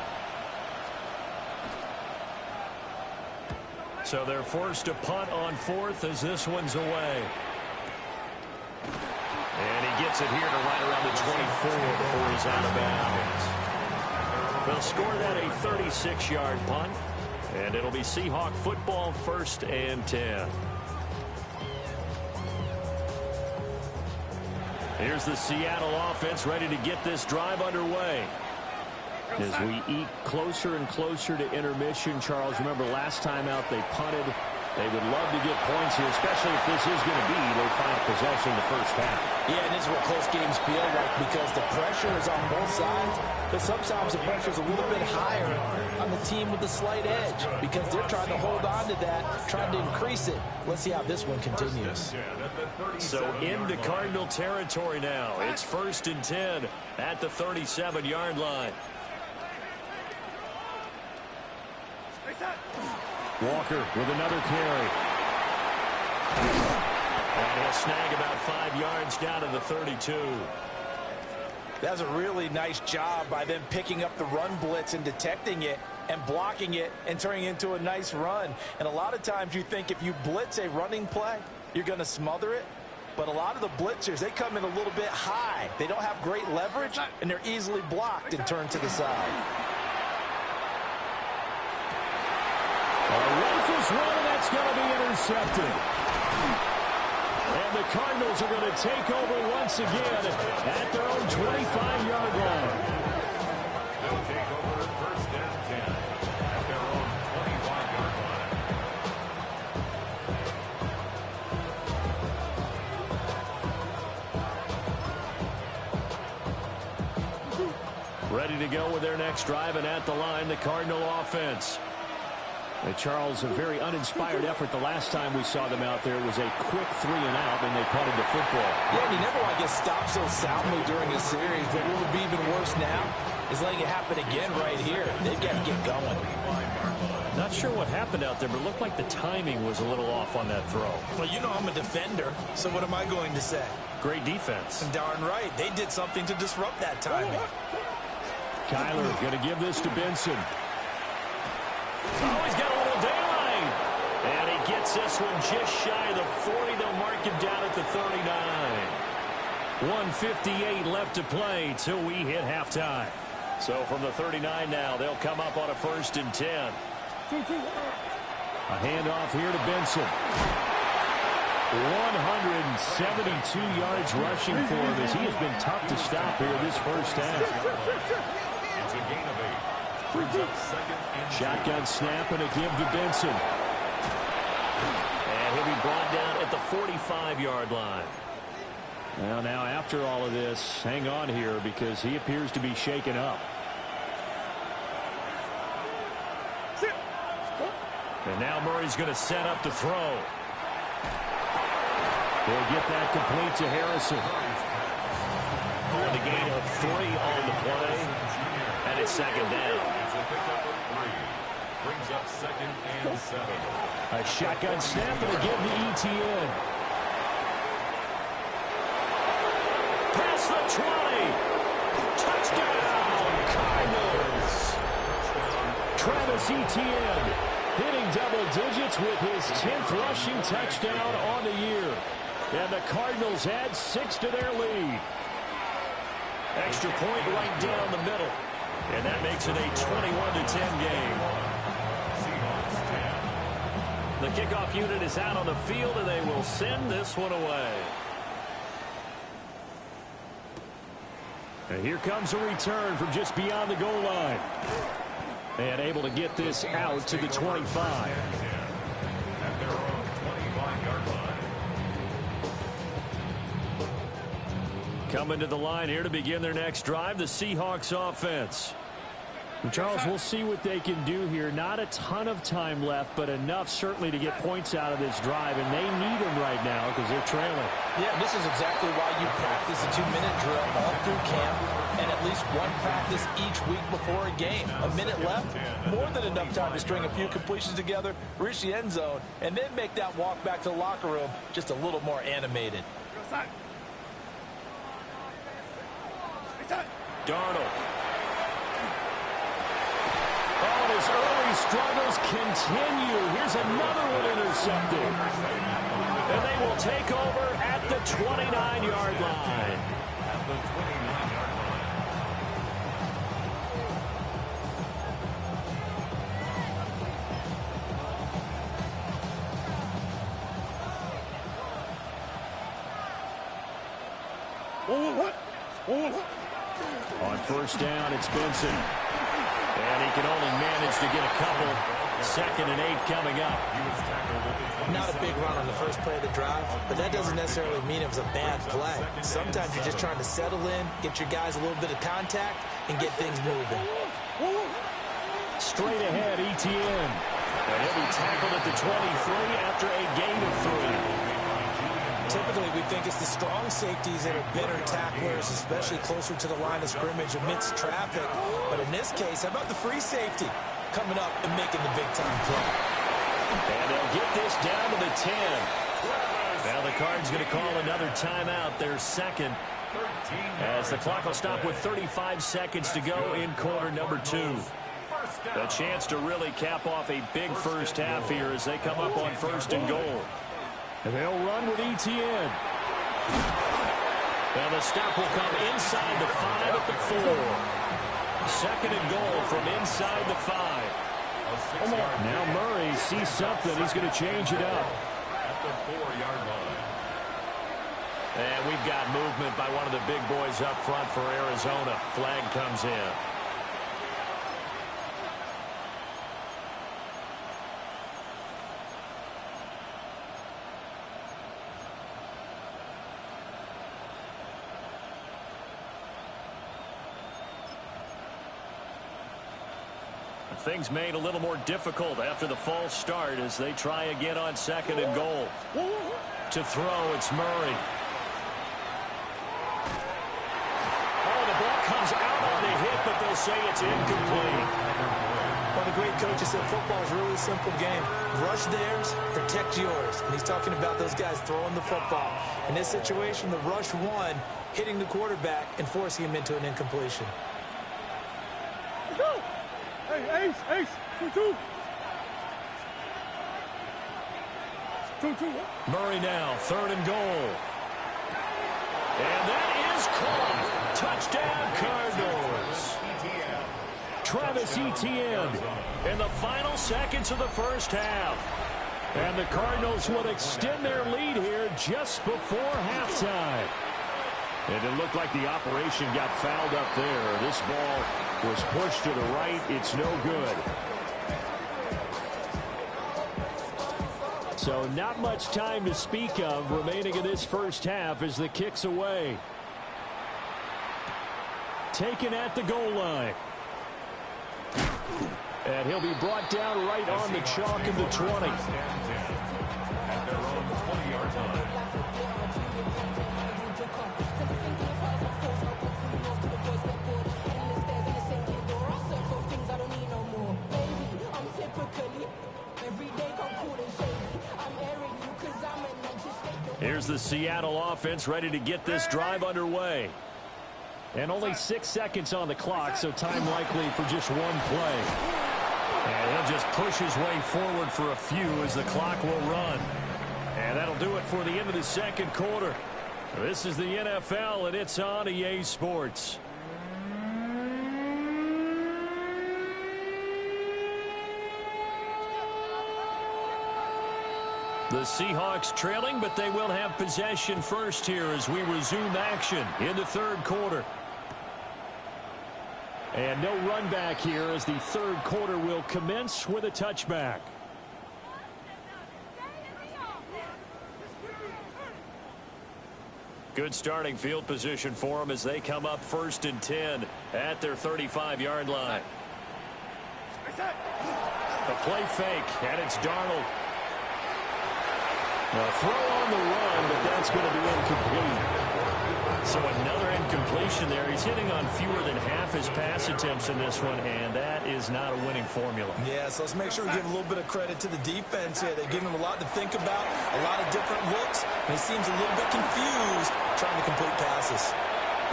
So they're forced to punt on fourth as this one's away. And he gets it here to right around the 24 before he's out of bounds. They'll score that a 36-yard punt, and it'll be Seahawk football, 1st and 10. Here's the Seattle offense ready to get this drive underway. As we eke closer and closer to intermission, Charles, remember last time out they punted. They would love to get points here, especially if this is going to be their final possession in the first half. Yeah, and this is what close games feel like because the pressure is on both sides, but sometimes the pressure is a little bit higher on the team with the slight edge because they're trying to hold on to that, trying to increase it. Let's see how this one continues. So into Cardinal territory now. It's 1st and 10 at the 37-yard line. Walker with another carry. And he'll snag about 5 yards down to the 32. That's a really nice job by them picking up the run blitz and detecting it and blocking it and turning it into a nice run. And a lot of times you think if you blitz a running play, you're going to smother it. But a lot of the blitzers, they come in a little bit high. They don't have great leverage, and they're easily blocked and turned to the side. Rifles run, and that's going to be intercepted. And the Cardinals are going to take over once again at their own 25-yard line. They'll take over 1st and 10 at their own 25-yard line. Ready to go with their next drive, and at the line, the Cardinal offense. Charles, a very uninspired effort the last time we saw them out there. It was a quick 3 and out, and they punted the football. Yeah, and you never want to get stopped so soundly during a series, but what would be even worse now is letting it happen again right here. They've got to get going. Not sure what happened out there, but it looked like the timing was a little off on that throw. Well, you know I'm a defender, so what am I going to say? Great defense. And darn right, they did something to disrupt that timing. Kyler going to give this to Benson. Oh, he's got a little daylight. And he gets this one just shy of the 40. They'll mark him down at the 39. 1:58 left to play till we hit halftime. So from the 39 now, they'll come up on a 1st and 10. A handoff here to Benson. 172 yards rushing for him as he has been tough to stop here this first half. It's a gain of 8. Shotgun snap and a give to Benson. And he'll be brought down at the 45-yard line. Well, now after all of this, hang on here because he appears to be shaken up. And now Murray's going to set up to throw. He'll get that complete to Harrison. For the gain of 3 on the play. And it's 2nd down. Brings up 2nd and 7. A shotgun snap and a give to ETN. Past the 20. Touchdown, Cardinals. Travis Etienne hitting double digits with his 10th rushing touchdown on the year. And the Cardinals add 6 to their lead. Extra point right down the middle. And that makes it a 21-10 game. The kickoff unit is out on the field, and they will send this one away. And here comes a return from just beyond the goal line. And able to get this out to the 25. At their own 25-yard line. Coming to the line here to begin their next drive, the Seahawks offense. And Charles, we'll see what they can do here. Not a ton of time left, but enough certainly to get points out of this drive, and they need them right now because they're trailing. Yeah, and this is exactly why you practice a 2-minute drill all through camp and at least one practice each week before a game. A minute left, more than enough time to string a few completions together, reach the end zone, and then make that walk back to the locker room just a little more animated. Darnold. Oh, his early struggles continue. Here's another one intercepted. And they will take over at the 29-yard line. At the 29-yard On first down, it's Benson. And he can only manage to get a couple. 2nd and 8 coming up. Not a big run on the first play of the drive, but that doesn't necessarily mean it was a bad play. Sometimes you're just trying to settle in, get your guys a little bit of contact, and get things moving. Straight ahead, Etienne. And he'll be tackled at the 23 after a gain of 3. Typically, we think it's the strong safeties that are better tacklers, especially closer to the line of scrimmage amidst traffic. But in this case, how about the free safety coming up and making the big-time play? And they'll get this down to the 10. Now the Cards going to call another timeout, their second, as the clock will stop with 35 seconds to go in quarter number 2. A chance to really cap off a big first half here as they come up on 1st and goal. And they'll run with Etienne. And the stop will come inside the 5 at the 4. 2nd and goal from inside the 5. Now Murray sees something. He's going to change it up. at the 4-yard line. And we've got movement by one of the big boys up front for Arizona. Flag comes in. Things made a little more difficult after the false start as they try again on 2nd and goal. To throw, it's Murray. Oh, the ball comes out on the hit, but they'll say it's incomplete. Well, the great coach said football is a really simple game. Rush theirs, protect yours. And he's talking about those guys throwing the football. In this situation, the rush won, hitting the quarterback and forcing him into an incompletion. Hey, Ace, 2-2. 2-2. Murray now, 3rd and goal. And that is caught. Touchdown, Cardinals. Travis Etienne in the final seconds of the first half. And the Cardinals will extend their lead here just before halftime. And it looked like the operation got fouled up there. This ball was pushed to the right. It's no good. So not much time to speak of remaining in this first half as the kick's away. Taken at the goal line. And he'll be brought down right on the chalk of the 20. At their own 20-yard line. Here's the Seattle offense ready to get this drive underway. And only 6 seconds on the clock, so time likely for just one play. And he'll just push his way forward for a few as the clock will run. And that'll do it for the end of the second quarter. This is the NFL, and it's on EA Sports. The Seahawks trailing, but they will have possession first here as we resume action in the third quarter. And no run back here as the third quarter will commence with a touchback. Good starting field position for them as they come up 1st and 10 at their 35-yard line. A play fake, and it's Darnold. A throw on the run, but that's going to be incomplete. So another incompletion there. He's hitting on fewer than half his pass attempts in this one, and that is not a winning formula. Yeah, so let's make sure we give a little bit of credit to the defense here. They give him a lot to think about, a lot of different looks, and he seems a little bit confused trying to complete passes.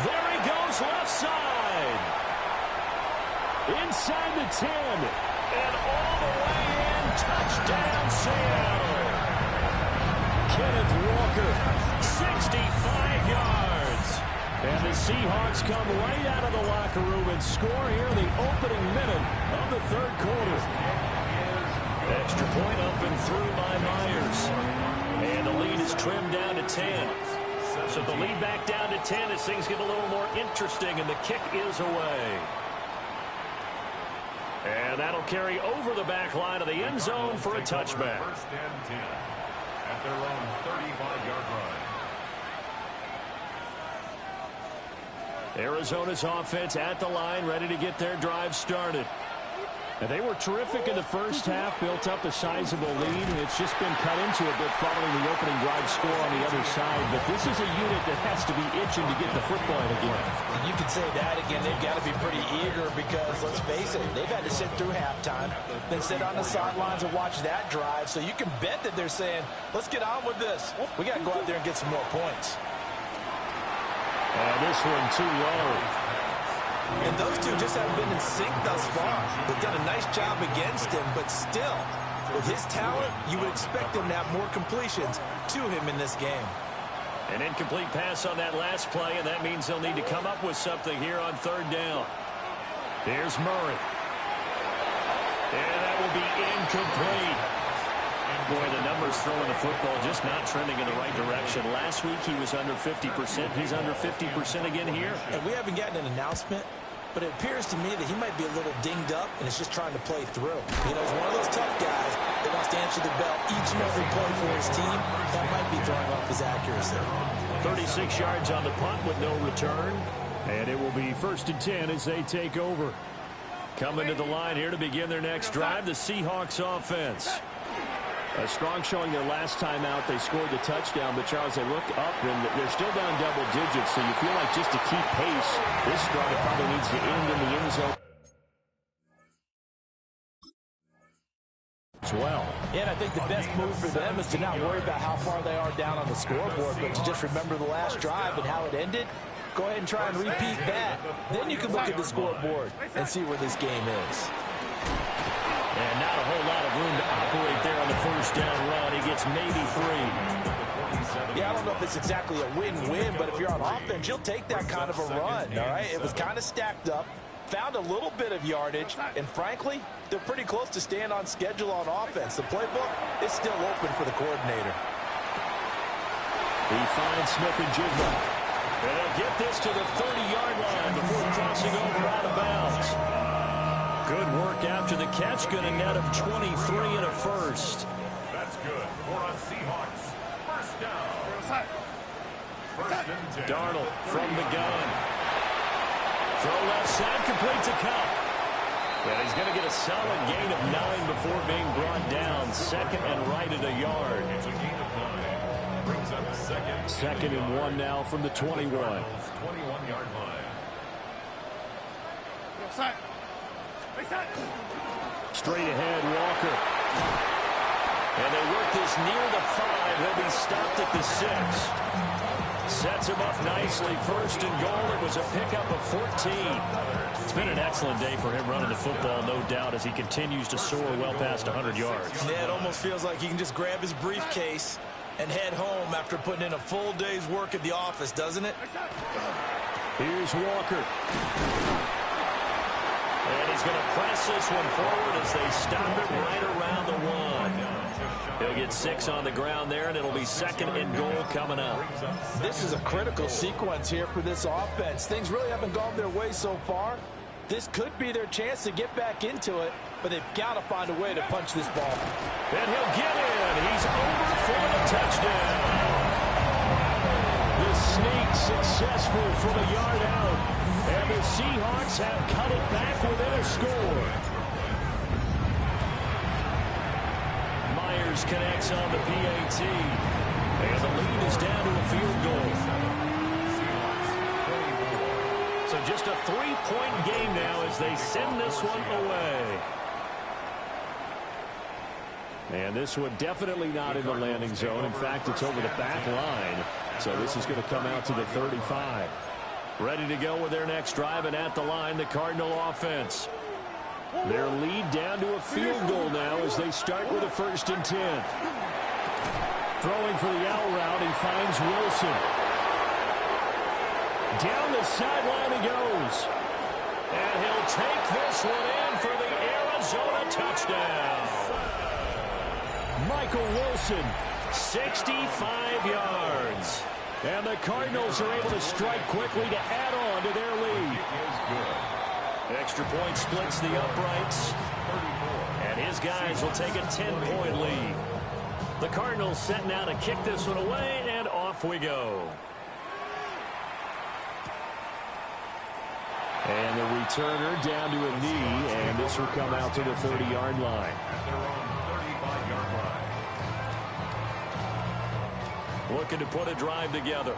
There he goes, left side. Inside the 10, and all the way in, touchdown Seattle. Kenneth Walker, 65 yards. And the Seahawks come right out of the locker room and score here in the opening minute of the 3rd quarter. Extra point up and through by Myers. And the lead is trimmed down to 10. So the lead back down to 10 as things get a little more interesting, and the kick is away. And that'll carry over the back line of the end zone for a touchback. 1st and 10 at their own 35-yard line. Arizona's offense at the line, ready to get their drive started. And they were terrific in the first half, built up a sizable lead, and it's just been cut into a bit following the opening drive score on the other side. But this is a unit that has to be itching to get the football again. You could say that again. They've got to be pretty eager because, let's face it, they've had to sit through halftime, then sit on the sidelines and watch that drive. So you can bet that they're saying, let's get on with this. We got to go out there and get some more points. And this one too low. And those two just haven't been in sync thus far. They've done a nice job against him, but still, with his talent, you would expect him to have more completions to him in this game. An incomplete pass on that last play, and that means they'll need to come up with something here on 3rd down. Here's Murray. And that will be incomplete. Boy, the numbers throwing the football just not trending in the right direction. Last week he was under 50%. He's under 50% again here. And we haven't gotten an announcement, but it appears to me that he might be a little dinged up and is just trying to play through. You know, he's one of those tough guys that wants to answer the bell each and every play for his team. That might be throwing off his accuracy. 36 yards on the punt with no return. And it will be 1st and 10 as they take over. Coming to the line here to begin their next drive, the Seahawks offense. A strong showing their last time out. They scored the touchdown, but Charles, they look up and they're still down double digits, so you feel like just to keep pace, this drive probably needs to end in the end zone as well. Yeah, and I think the best move for them is to not worry about how far they are down on the scoreboard, but to just remember the last drive and how it ended. Go ahead and try and repeat that. Then you can look at the scoreboard and see where this game is. And not a whole lot of room to operate there on the 1st down run. He gets maybe 3. Yeah, I don't know if it's exactly a win-win, but if you're on offense, you'll take that kind of a run, all right? It was kind of stacked up, found a little bit of yardage, and frankly, they're pretty close to staying on schedule on offense. The playbook is still open for the coordinator. He finds Smith-Njigba. And they'll get this to the 30-yard line before crossing over out of bounds. Good work after the catch. Going to net of 23 and a 1st. That's good for a Seahawks. 1st down. 1st and 10. Darnold from the gun. Throw left side, complete to Cup. And he's going to get a solid gain of 9 before being brought down. 2nd and right at a yard. It's a gain of 9. Brings up 2nd and 1 now from the 21. 21-yard line. Straight ahead, Walker. And they work this near the 5. He'll be stopped at the 6. Sets him up nicely. 1st and goal. It was a pickup of 14. It's been an excellent day for him running the football, no doubt, as he continues to soar well past 100 yards. Yeah, it almost feels like he can just grab his briefcase and head home after putting in a full day's work at the office, doesn't it? Here's Walker. And he's going to press this one forward as they stop it right around the 1. He'll get 6 on the ground there, and it'll be 2nd and goal coming up. This is a critical sequence here for this offense. Things really haven't gone their way so far. This could be their chance to get back into it, but they've got to find a way to punch this ball. And he'll get in. He's over for the touchdown. The the sneak successful from a yard out. And the Seahawks have cut it back within a score. Myers connects on the PAT. And the lead is down to a field goal. So just a 3-point game now as they send this one away. And this one definitely not in the landing zone. In fact, it's over the back line. So this is going to come out to the 35. Ready to go with their next drive, and at the line, the Cardinal offense. Their lead down to a field goal now as they start with a 1st and 10. Throwing for the out route, he finds Wilson. Down the sideline he goes. And he'll take this one in for the Arizona touchdown. Michael Wilson, 65 yards. And the Cardinals are able to strike quickly to add on to their lead. Extra point splits the uprights. And his guys will take a 10-point lead. The Cardinals setting out to kick this one away, and off we go. And the returner down to a knee, and this will come out to the 30-yard line. At their own 35-yard line. Looking to put a drive together.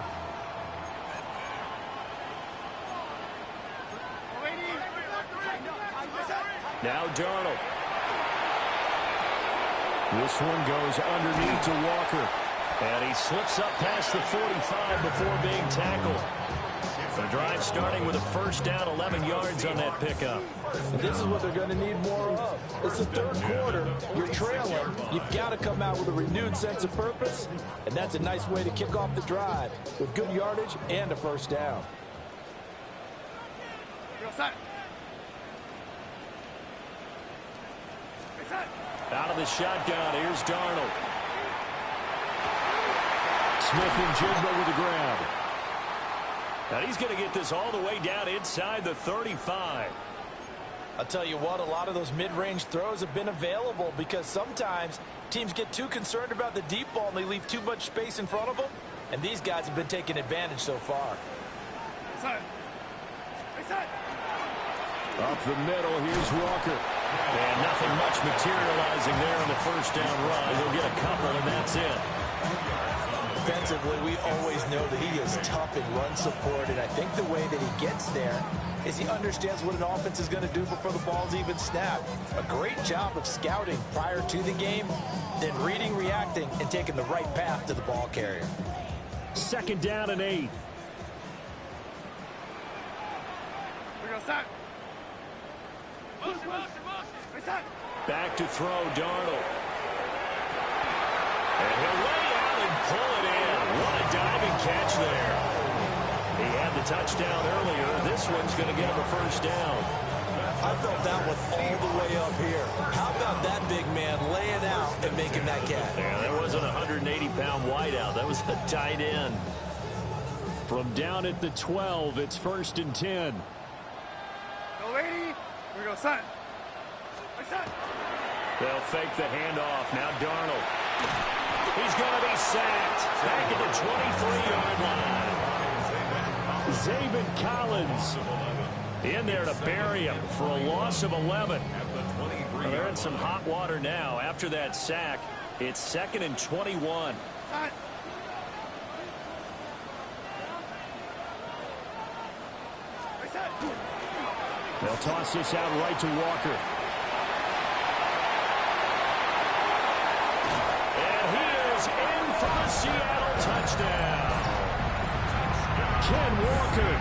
Now Darnold. This one goes underneath to Walker. And he slips up past the 45 before being tackled. The drive starting with a 1st down, 11 yards on that pickup. And this is what they're going to need more of. It's the 3rd quarter. You're trailing. You've got to come out with a renewed sense of purpose. And that's a nice way to kick off the drive with good yardage and a 1st down. Out of the shotgun, here's Darnold. Smith and Jigba with the grab. Now he's going to get this all the way down inside the 35. I'll tell you what, a lot of those mid-range throws have been available because sometimes teams get too concerned about the deep ball and they leave too much space in front of them. And these guys have been taking advantage so far. Up the middle, here's Walker. And nothing much materializing there on the 1st down run. He'll get a couple, and that's it. Defensively, we always know that he is tough in run support, and I think the way that he gets there is he understands what an offense is going to do before the ball's even snapped. A great job of scouting prior to the game, then reading, reacting, and taking the right path to the ball carrier. 2nd down and 8. Back to throw, Darnold. And he'll lay out and pull it in. What a diving catch there. He had the touchdown earlier. This one's going to get him a 1st down. I felt that one all the way up here. How about that big man laying out and making that catch? Yeah, that wasn't a 180-pound wideout. That was a tight end. From down at the 12, it's 1st and 10. Go, lady. Here we go, son. They'll fake the handoff. Now Darnold. He's going to be sacked. Back at the 23-yard line. Zaven Collins in there to bury him for a loss of 11. Well, they're in some hot water now. After that sack, it's 2nd and 21. They'll toss this out right to Walker. And he is in for the Seattle touchdown. Ken Walker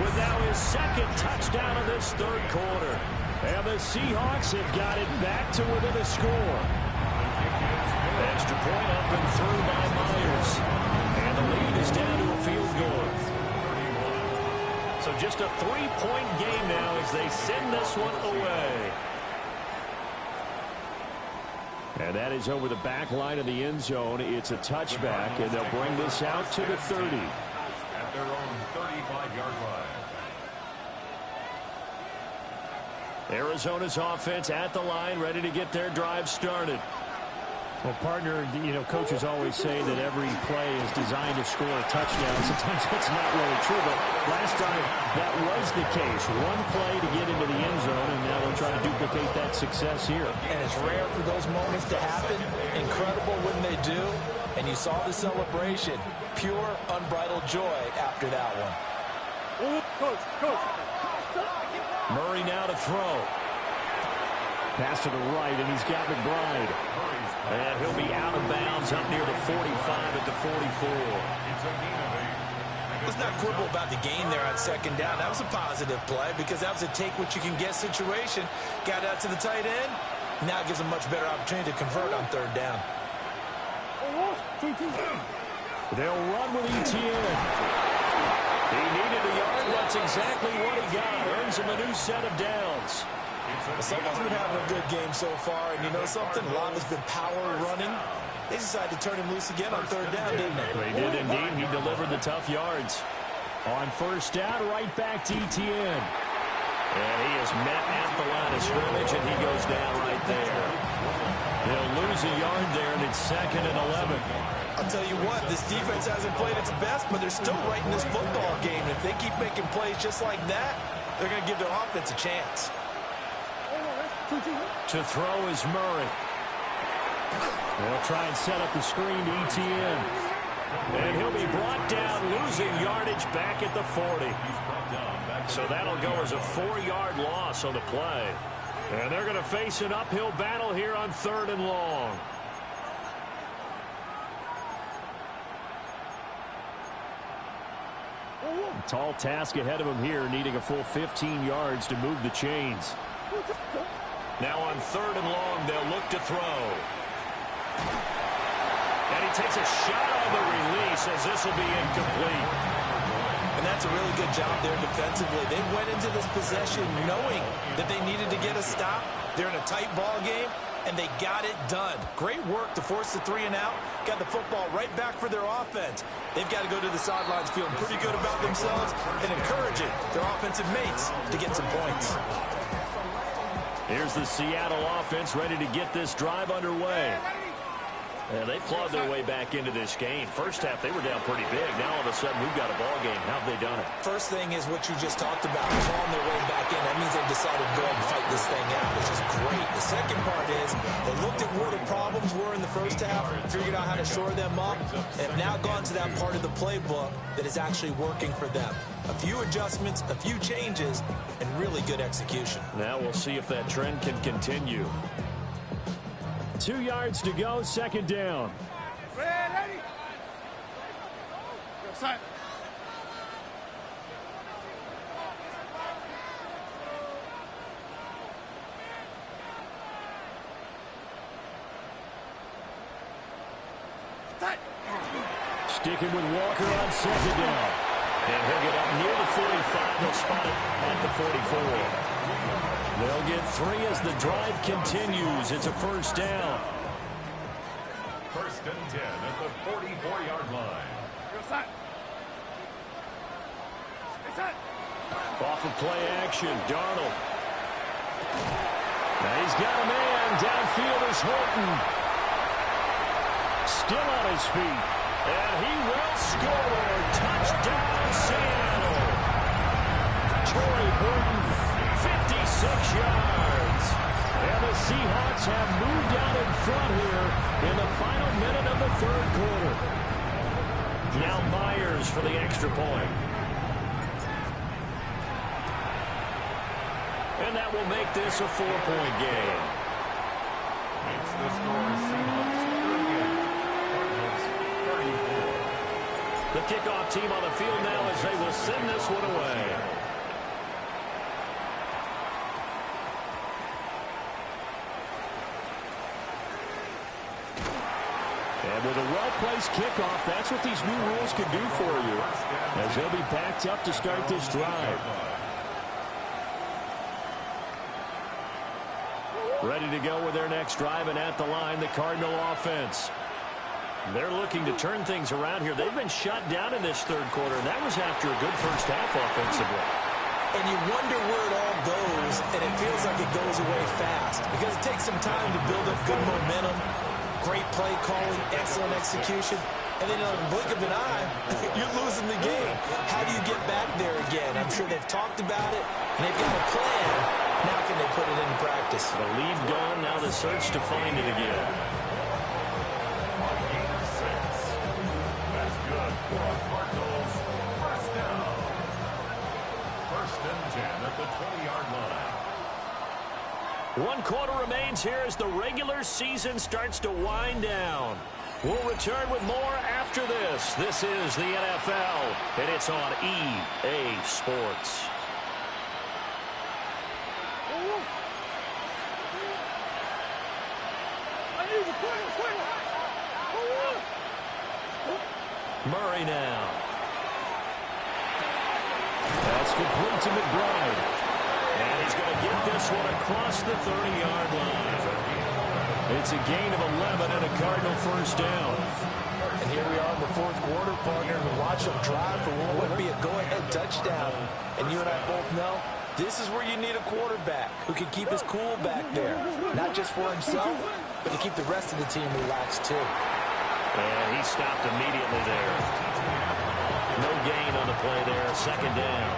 with now his 2nd touchdown of this 3rd quarter. And the Seahawks have got it back to within a score. Extra point up and through by Myers. And the lead is down to a field goal. So just a 3-point game now as they send this one away. And that is over the back line of the end zone. It's a touchback, and they'll bring this out to the 30. At their own 35-yard line. Arizona's offense at the line, ready to get their drive started. Well, partner, coaches always say that every play is designed to score a touchdown. Sometimes that's not really true, but last time that was the case. One play to get into the end zone, and now they'll try to duplicate that success here. And it's rare for those moments to happen. Incredible when they do. And you saw the celebration. Pure, unbridled joy after that one. Murray now to throw. Pass to the right, and he's got McBride. And he'll be out of bounds up near the 45 at the 44. Let's not quibble about the gain there on second down. That was a positive play because that was a take-what-you-can-get situation. Got out to the tight end. Now it gives a much better opportunity to convert on third down. They'll run with Etienne. He needed a yard. That's exactly what he got. Earns him a new set of downs. Someone's been having a good game so far, and you know something? A lot has been power running. They decided to turn him loose again on third down, didn't they? They did indeed. He delivered the tough yards. On first down, right back to Etienne. And he is met at the line of scrimmage, and he goes down right there. They'll lose a yard there, and it's 2nd and 11. I'll tell you what, this defense hasn't played its best, but they're still right in this football game. And if they keep making plays just like that, they're going to give their offense a chance. To throw is Murray. They'll try and set up the screen to Etienne. And he'll be brought down, losing yardage back at the 40. So that'll go as a 4-yard loss on the play. And they're going to face an uphill battle here on 3rd and long. Tall task ahead of him here, needing a full 15 yards to move the chains. Now on 3rd and long, they'll look to throw. And he takes a shot on the release as this will be incomplete. And that's a really good job there defensively. They went into this possession knowing that they needed to get a stop. They're in a tight ball game, and they got it done. Great work to force the 3 and out. Got the football right back for their offense. They've got to go to the sidelines feeling pretty good about themselves and encouraging their offensive mates to get some points. Here's the Seattle offense ready to get this drive underway. And they clawed their way back into this game. First half, they were down pretty big. Now, all of a sudden, we've got a ball game. How have they done it? First thing is what you just talked about, clawing their way back in. That means they decided to go ahead and fight this thing out, which is great. The second part is they looked at where the problems were in the first half, figured out how to shore them up, and have now gone to that part of the playbook that is actually working for them. A few adjustments, a few changes, and really good execution. Now we'll see if that trend can continue. 2 yards to go, 2nd down. Ready? Go, son. Sticking with Walker on 2nd down. And he'll get up near the 45. They'll spot it at the 44. They'll get 3 as the drive continues. It's a first down. 1st and 10 at the 44-yard line. Go, son. Hey, son. Off of play action, Darnold. Now he's got a man. Downfield is Horton. Still on his feet. And he will score. Touchdown, Seattle. Torrey Horton, 56 yards. And the Seahawks have moved out in front here in the final minute of the 3rd quarter. Now Myers for the extra point. And that will make this a 4-point game. It's the score, Seahawks 38, Cardinals 34. The kickoff team on the field now as they will send this one away. And with a well-placed kickoff, that's what these new rules can do for you, as they'll be backed up to start this drive. Ready to go with their next drive, and at the line, the Cardinal offense. They're looking to turn things around here. They've been shut down in this 3rd quarter, and that was after a good first half offensively. And you wonder where it all goes, and it feels like it goes away fast because it takes some time to build up good momentum. great play calling, excellent execution. And then in the blink of an eye, you're losing the game. How do you get back there again? I'm sure they've talked about it, and they've got a plan. Now can they put it into practice? The lead gone, now the search to find it again. That's good for Cardinals. First down. First and 10 at the 20-yard line. 1 quarter remains here as the regular season starts to wind down. We'll return with more after this. This is the NFL, and it's on EA Sports. Murray now. That's complete to McBride. And he's going to get this one across the 30-yard line. It's a gain of 11 and a Cardinal first down. And here we are in the fourth quarter, partner, and watch them drive for what would be a go-ahead touchdown. And you and I both know this is where you need a quarterback who can keep his cool back there. Not just for himself, but to keep the rest of the team relaxed too. And he stopped immediately there. No gain on the play there, second down.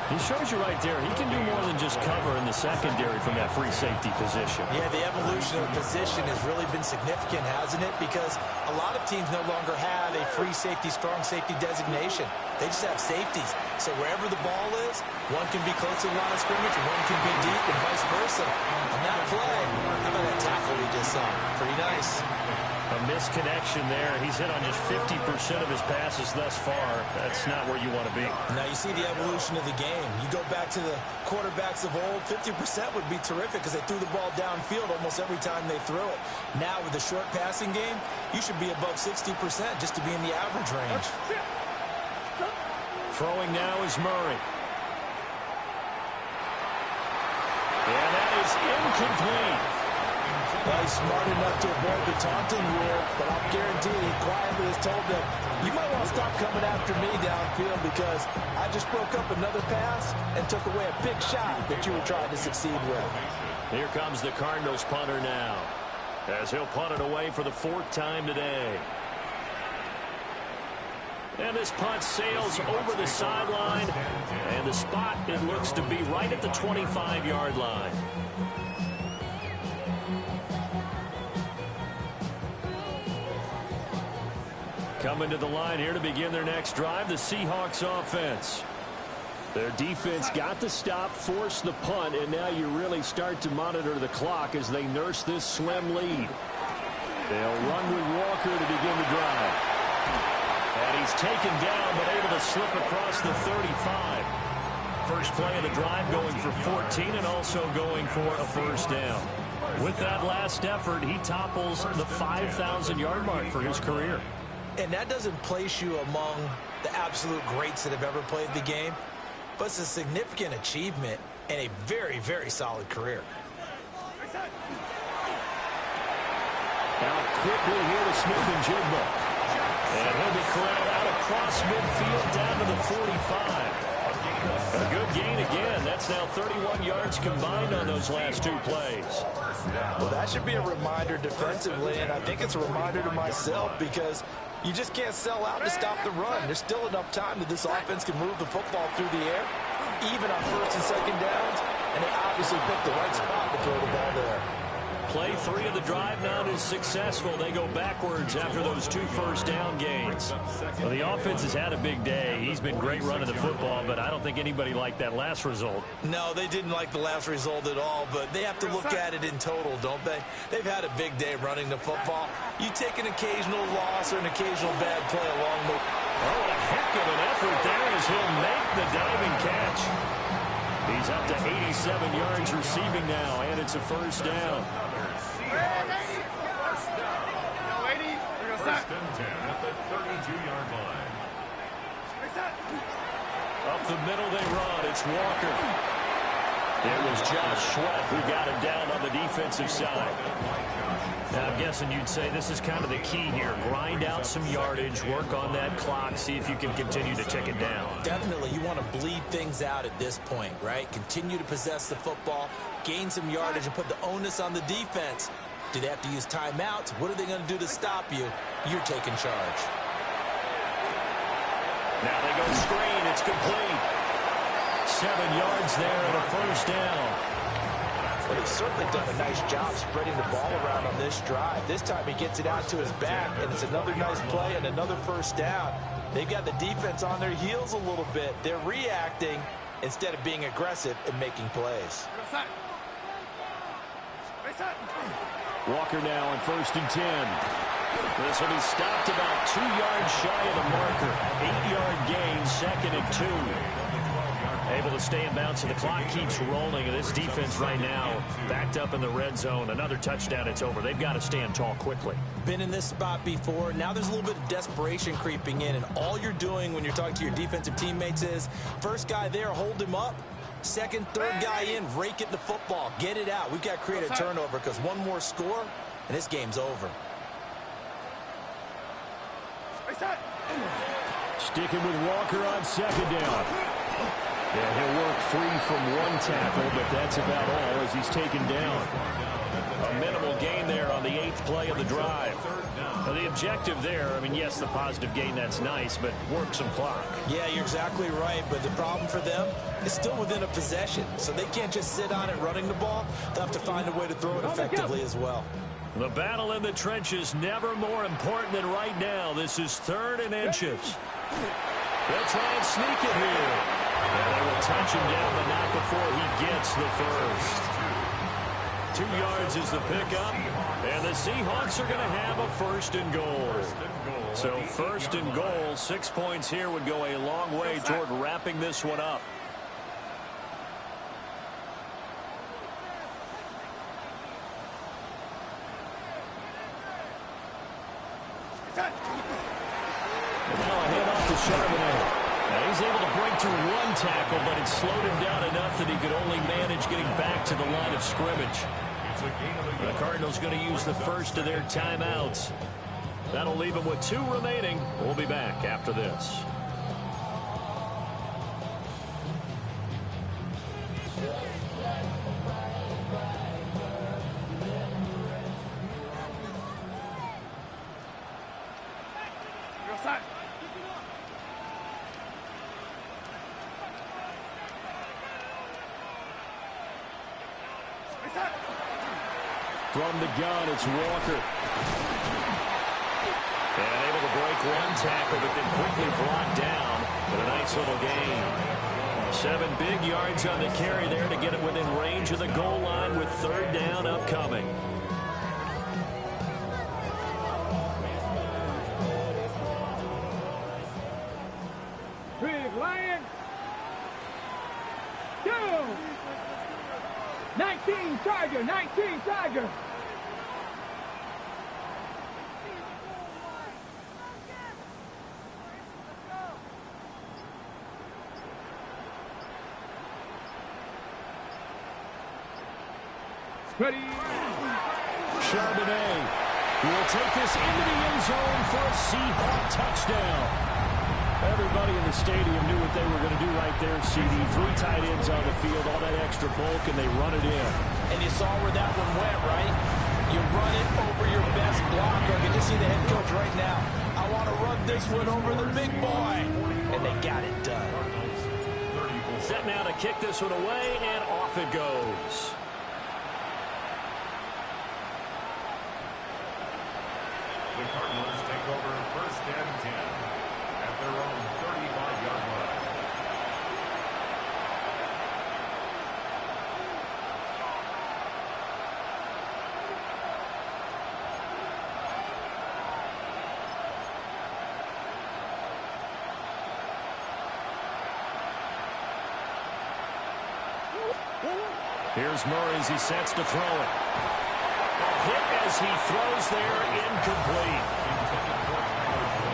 He shows you right there, he can do more than just cover in the secondary from that free safety position. Yeah, the evolution of the position has really been significant, hasn't it? Because a lot of teams no longer have a free safety, strong safety designation. They just have safeties. So wherever the ball is, one can be close to the line of scrimmage, and one can be deep, and vice versa. On that play, how about that tackle we just saw? Pretty nice. A misconnection there. He's hit on just 50% of his passes thus far. That's not where you want to be. Now you see the evolution of the game. You go back to the quarterbacks of old, 50% would be terrific because they threw the ball downfield almost every time they threw it. Now with the short passing game, you should be above 60% just to be in the average range. Throwing now is Murray. And that is incomplete. Well, he's smart enough to avoid the taunting rule, but I'll guarantee he quietly has told them, you might want to stop coming after me downfield because I just broke up another pass and took away a big shot that you were trying to succeed with. Here comes the Cardinals punter now, as he'll punt it away for the 4th time today. And this punt sails over the sideline, and the spot, it looks to be right at the 25-yard line. Coming to the line here to begin their next drive, the Seahawks offense. Their defense got the stop, forced the punt, and now you really start to monitor the clock as they nurse this slim lead. They'll run with Walker to begin the drive. And he's taken down, but able to slip across the 35. First play of the drive going for 14 and also going for a first down. With that last effort, he topples the 5,000-yard mark for his career. And that doesn't place you among the absolute greats that have ever played the game, but it's a significant achievement and a very, very solid career. Out quickly here to Smith-Njigba. And he'll be corralled out across midfield down to the 45. A good gain again. That's now 31 yards combined on those last 2 plays. Well, that should be a reminder defensively, and I think it's a reminder to myself because you just can't sell out to stop the run. There's still enough time that this offense can move the football through the air, even on first and second downs, and they obviously picked the right spot to throw the ball there. Play 3 of the drive not as successful. They go backwards after those 2 first-down gains. Well, the offense has had a big day. He's been great running the football, but I don't think anybody liked that last result. No, they didn't like the last result at all, but they have to look at it in total, don't they? They've had a big day running the football. You take an occasional loss or an occasional bad play along the... Oh, a heck of an effort there as he'll make the diving catch. He's up to 87 yards receiving now, and it's a first down. First and 10 at the 32-yard line. Up the middle they run. It's Walker. It was Josh Sweat who got him down on the defensive side. Now, I'm guessing you'd say this is kind of the key here. Grind out some yardage, work on that clock, see if you can continue to tick it down. Definitely, you want to bleed things out at this point, right? Continue to possess the football, gain some yardage, and put the onus on the defense Do they have to use timeouts? What are they going to do to stop you? You're taking charge. Now they go screen. It's complete. 7 yards there and a first down. Well, he's certainly done a nice job spreading the ball around on this drive. This time he gets it out to his back, and it's another nice play and another first down. They've got the defense on their heels a little bit. They're reacting instead of being aggressive and making plays. Walker now on 1st and 10. This will be stopped about 2 yards shy of the marker. 8-yard gain, 2nd and 2. Able to stay in bounds, so the clock keeps rolling. And this defense right now backed up in the red zone. Another touchdown, it's over. They've got to stand tall quickly. Been in this spot before. Now there's a little bit of desperation creeping in. And all you're doing when you're talking to your defensive teammates is, first guy there, hold him up. Second, third guy in, rake at the football. Get it out. We've got to create a turnover because one more score, and this game's over. Sticking with Walker on 2nd down. Yeah, he'll work free from one tackle, but that's about all as he's taken down. A minimal gain there on the 8th play of the drive. Now, the objective there, I mean, yes, the positive gain, that's nice, but work some clock. Yeah, you're exactly right, but the problem for them is still within a possession, so they can't just sit on it running the ball. They'll have to find a way to throw it effectively as well. The battle in the trenches never more important than right now. This is 3rd and inches. They'll try and sneak it here. And they will touch him down, but not before he gets the first. 2 yards is the pickup, and the Seahawks are going to have a 1st and goal. So 1st and goal, 6 points here would go a long way toward wrapping this one up. And now a handoff to Charbonnet. Now he's able to break through one tackle, but it slowed him down enough that he could only manage getting back to the line of scrimmage. The Cardinals going to use the first of their timeouts. That'll leave them with 2 remaining. We'll be back after this. From the gun, it's Walker. And able to break one tackle, but then quickly brought down with a nice little gain. 7 big yards on the carry there to get it within range of the goal line with 3rd down upcoming. Big Lion. 2. 19 Charger, 19 Charger. Ready. Charbonnet will take this into the end zone for a Seahawk touchdown. Everybody in the stadium knew what they were going to do right there, CD. 3 tight ends on the field, all that extra bulk, and they run it in. And you saw where that one went, right? You run it over your best blocker. You can just see the head coach right now. I want to run this one over the big boy. And they got it done. Set now to kick this one away, and off it goes. The Cardinals take over 1st and 10 at their own 35-yard line. Here's Murray as he sets to throw it. Hit as he throws there, incomplete.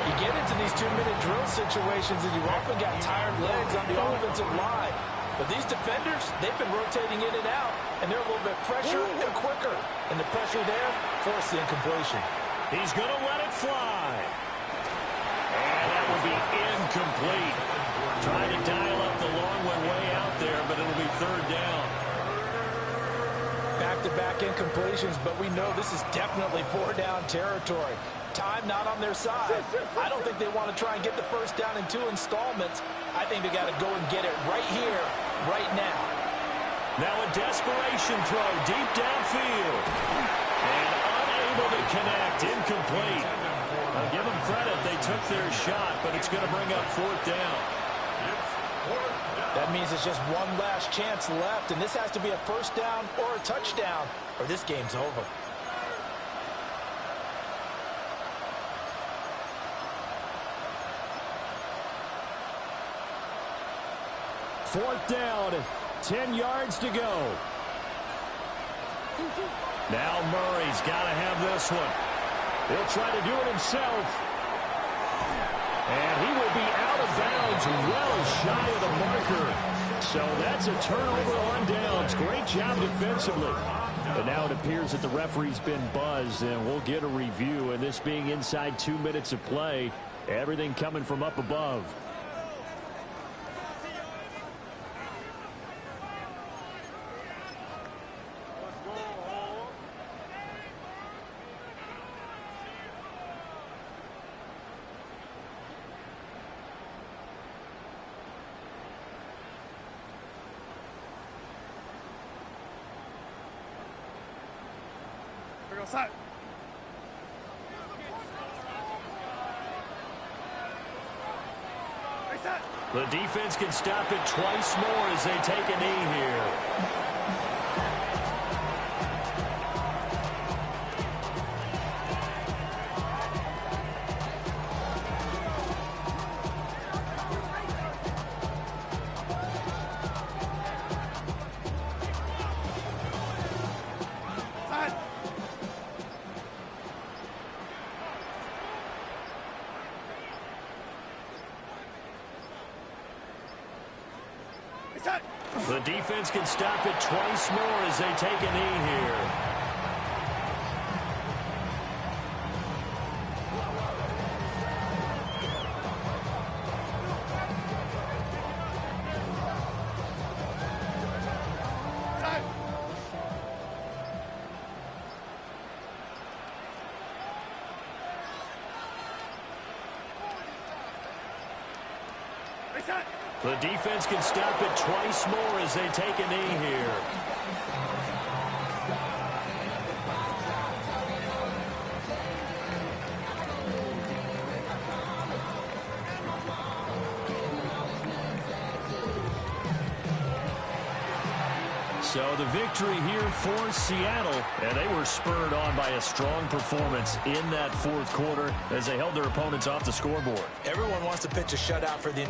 You get into these 2-minute drill situations and you've often got tired legs on the offensive line. But these defenders, they've been rotating in and out, and they're a little bit fresher and quicker. And the pressure there forced the incompletion. He's going to let it fly. And that will be incomplete. Trying to dial up the long one way out there, but it'll be 3rd down. back-to-back incompletions, but we know this is definitely four-down territory. Time not on their side. I don't think they want to try and get the first down in 2 installments. I think they got to go and get it right here, right now. Now a desperation throw deep downfield. And unable to connect, incomplete. I'll give them credit, they took their shot, but it's going to bring up 4th down. That means it's just one last chance left, and this has to be a first down or a touchdown, or this game's over. Fourth down, 10 yards to go. Now Murray's got to have this one. He'll try to do it himself. And he will be out of bounds, well shy of the marker. So that's a turnover on downs. Great job defensively. And now it appears that the referee's been buzzed, and we'll get a review. And this being inside 2 minutes of play, everything coming from up above. The defense can stop it twice more as they take a knee here. The defense can stop it twice more as they take a knee here. The defense can stop it twice more as they take a knee here. So the victory here for Seattle, and they were spurred on by a strong performance in that fourth quarter as they held their opponents off the scoreboard. Everyone wants to pitch a shutout for the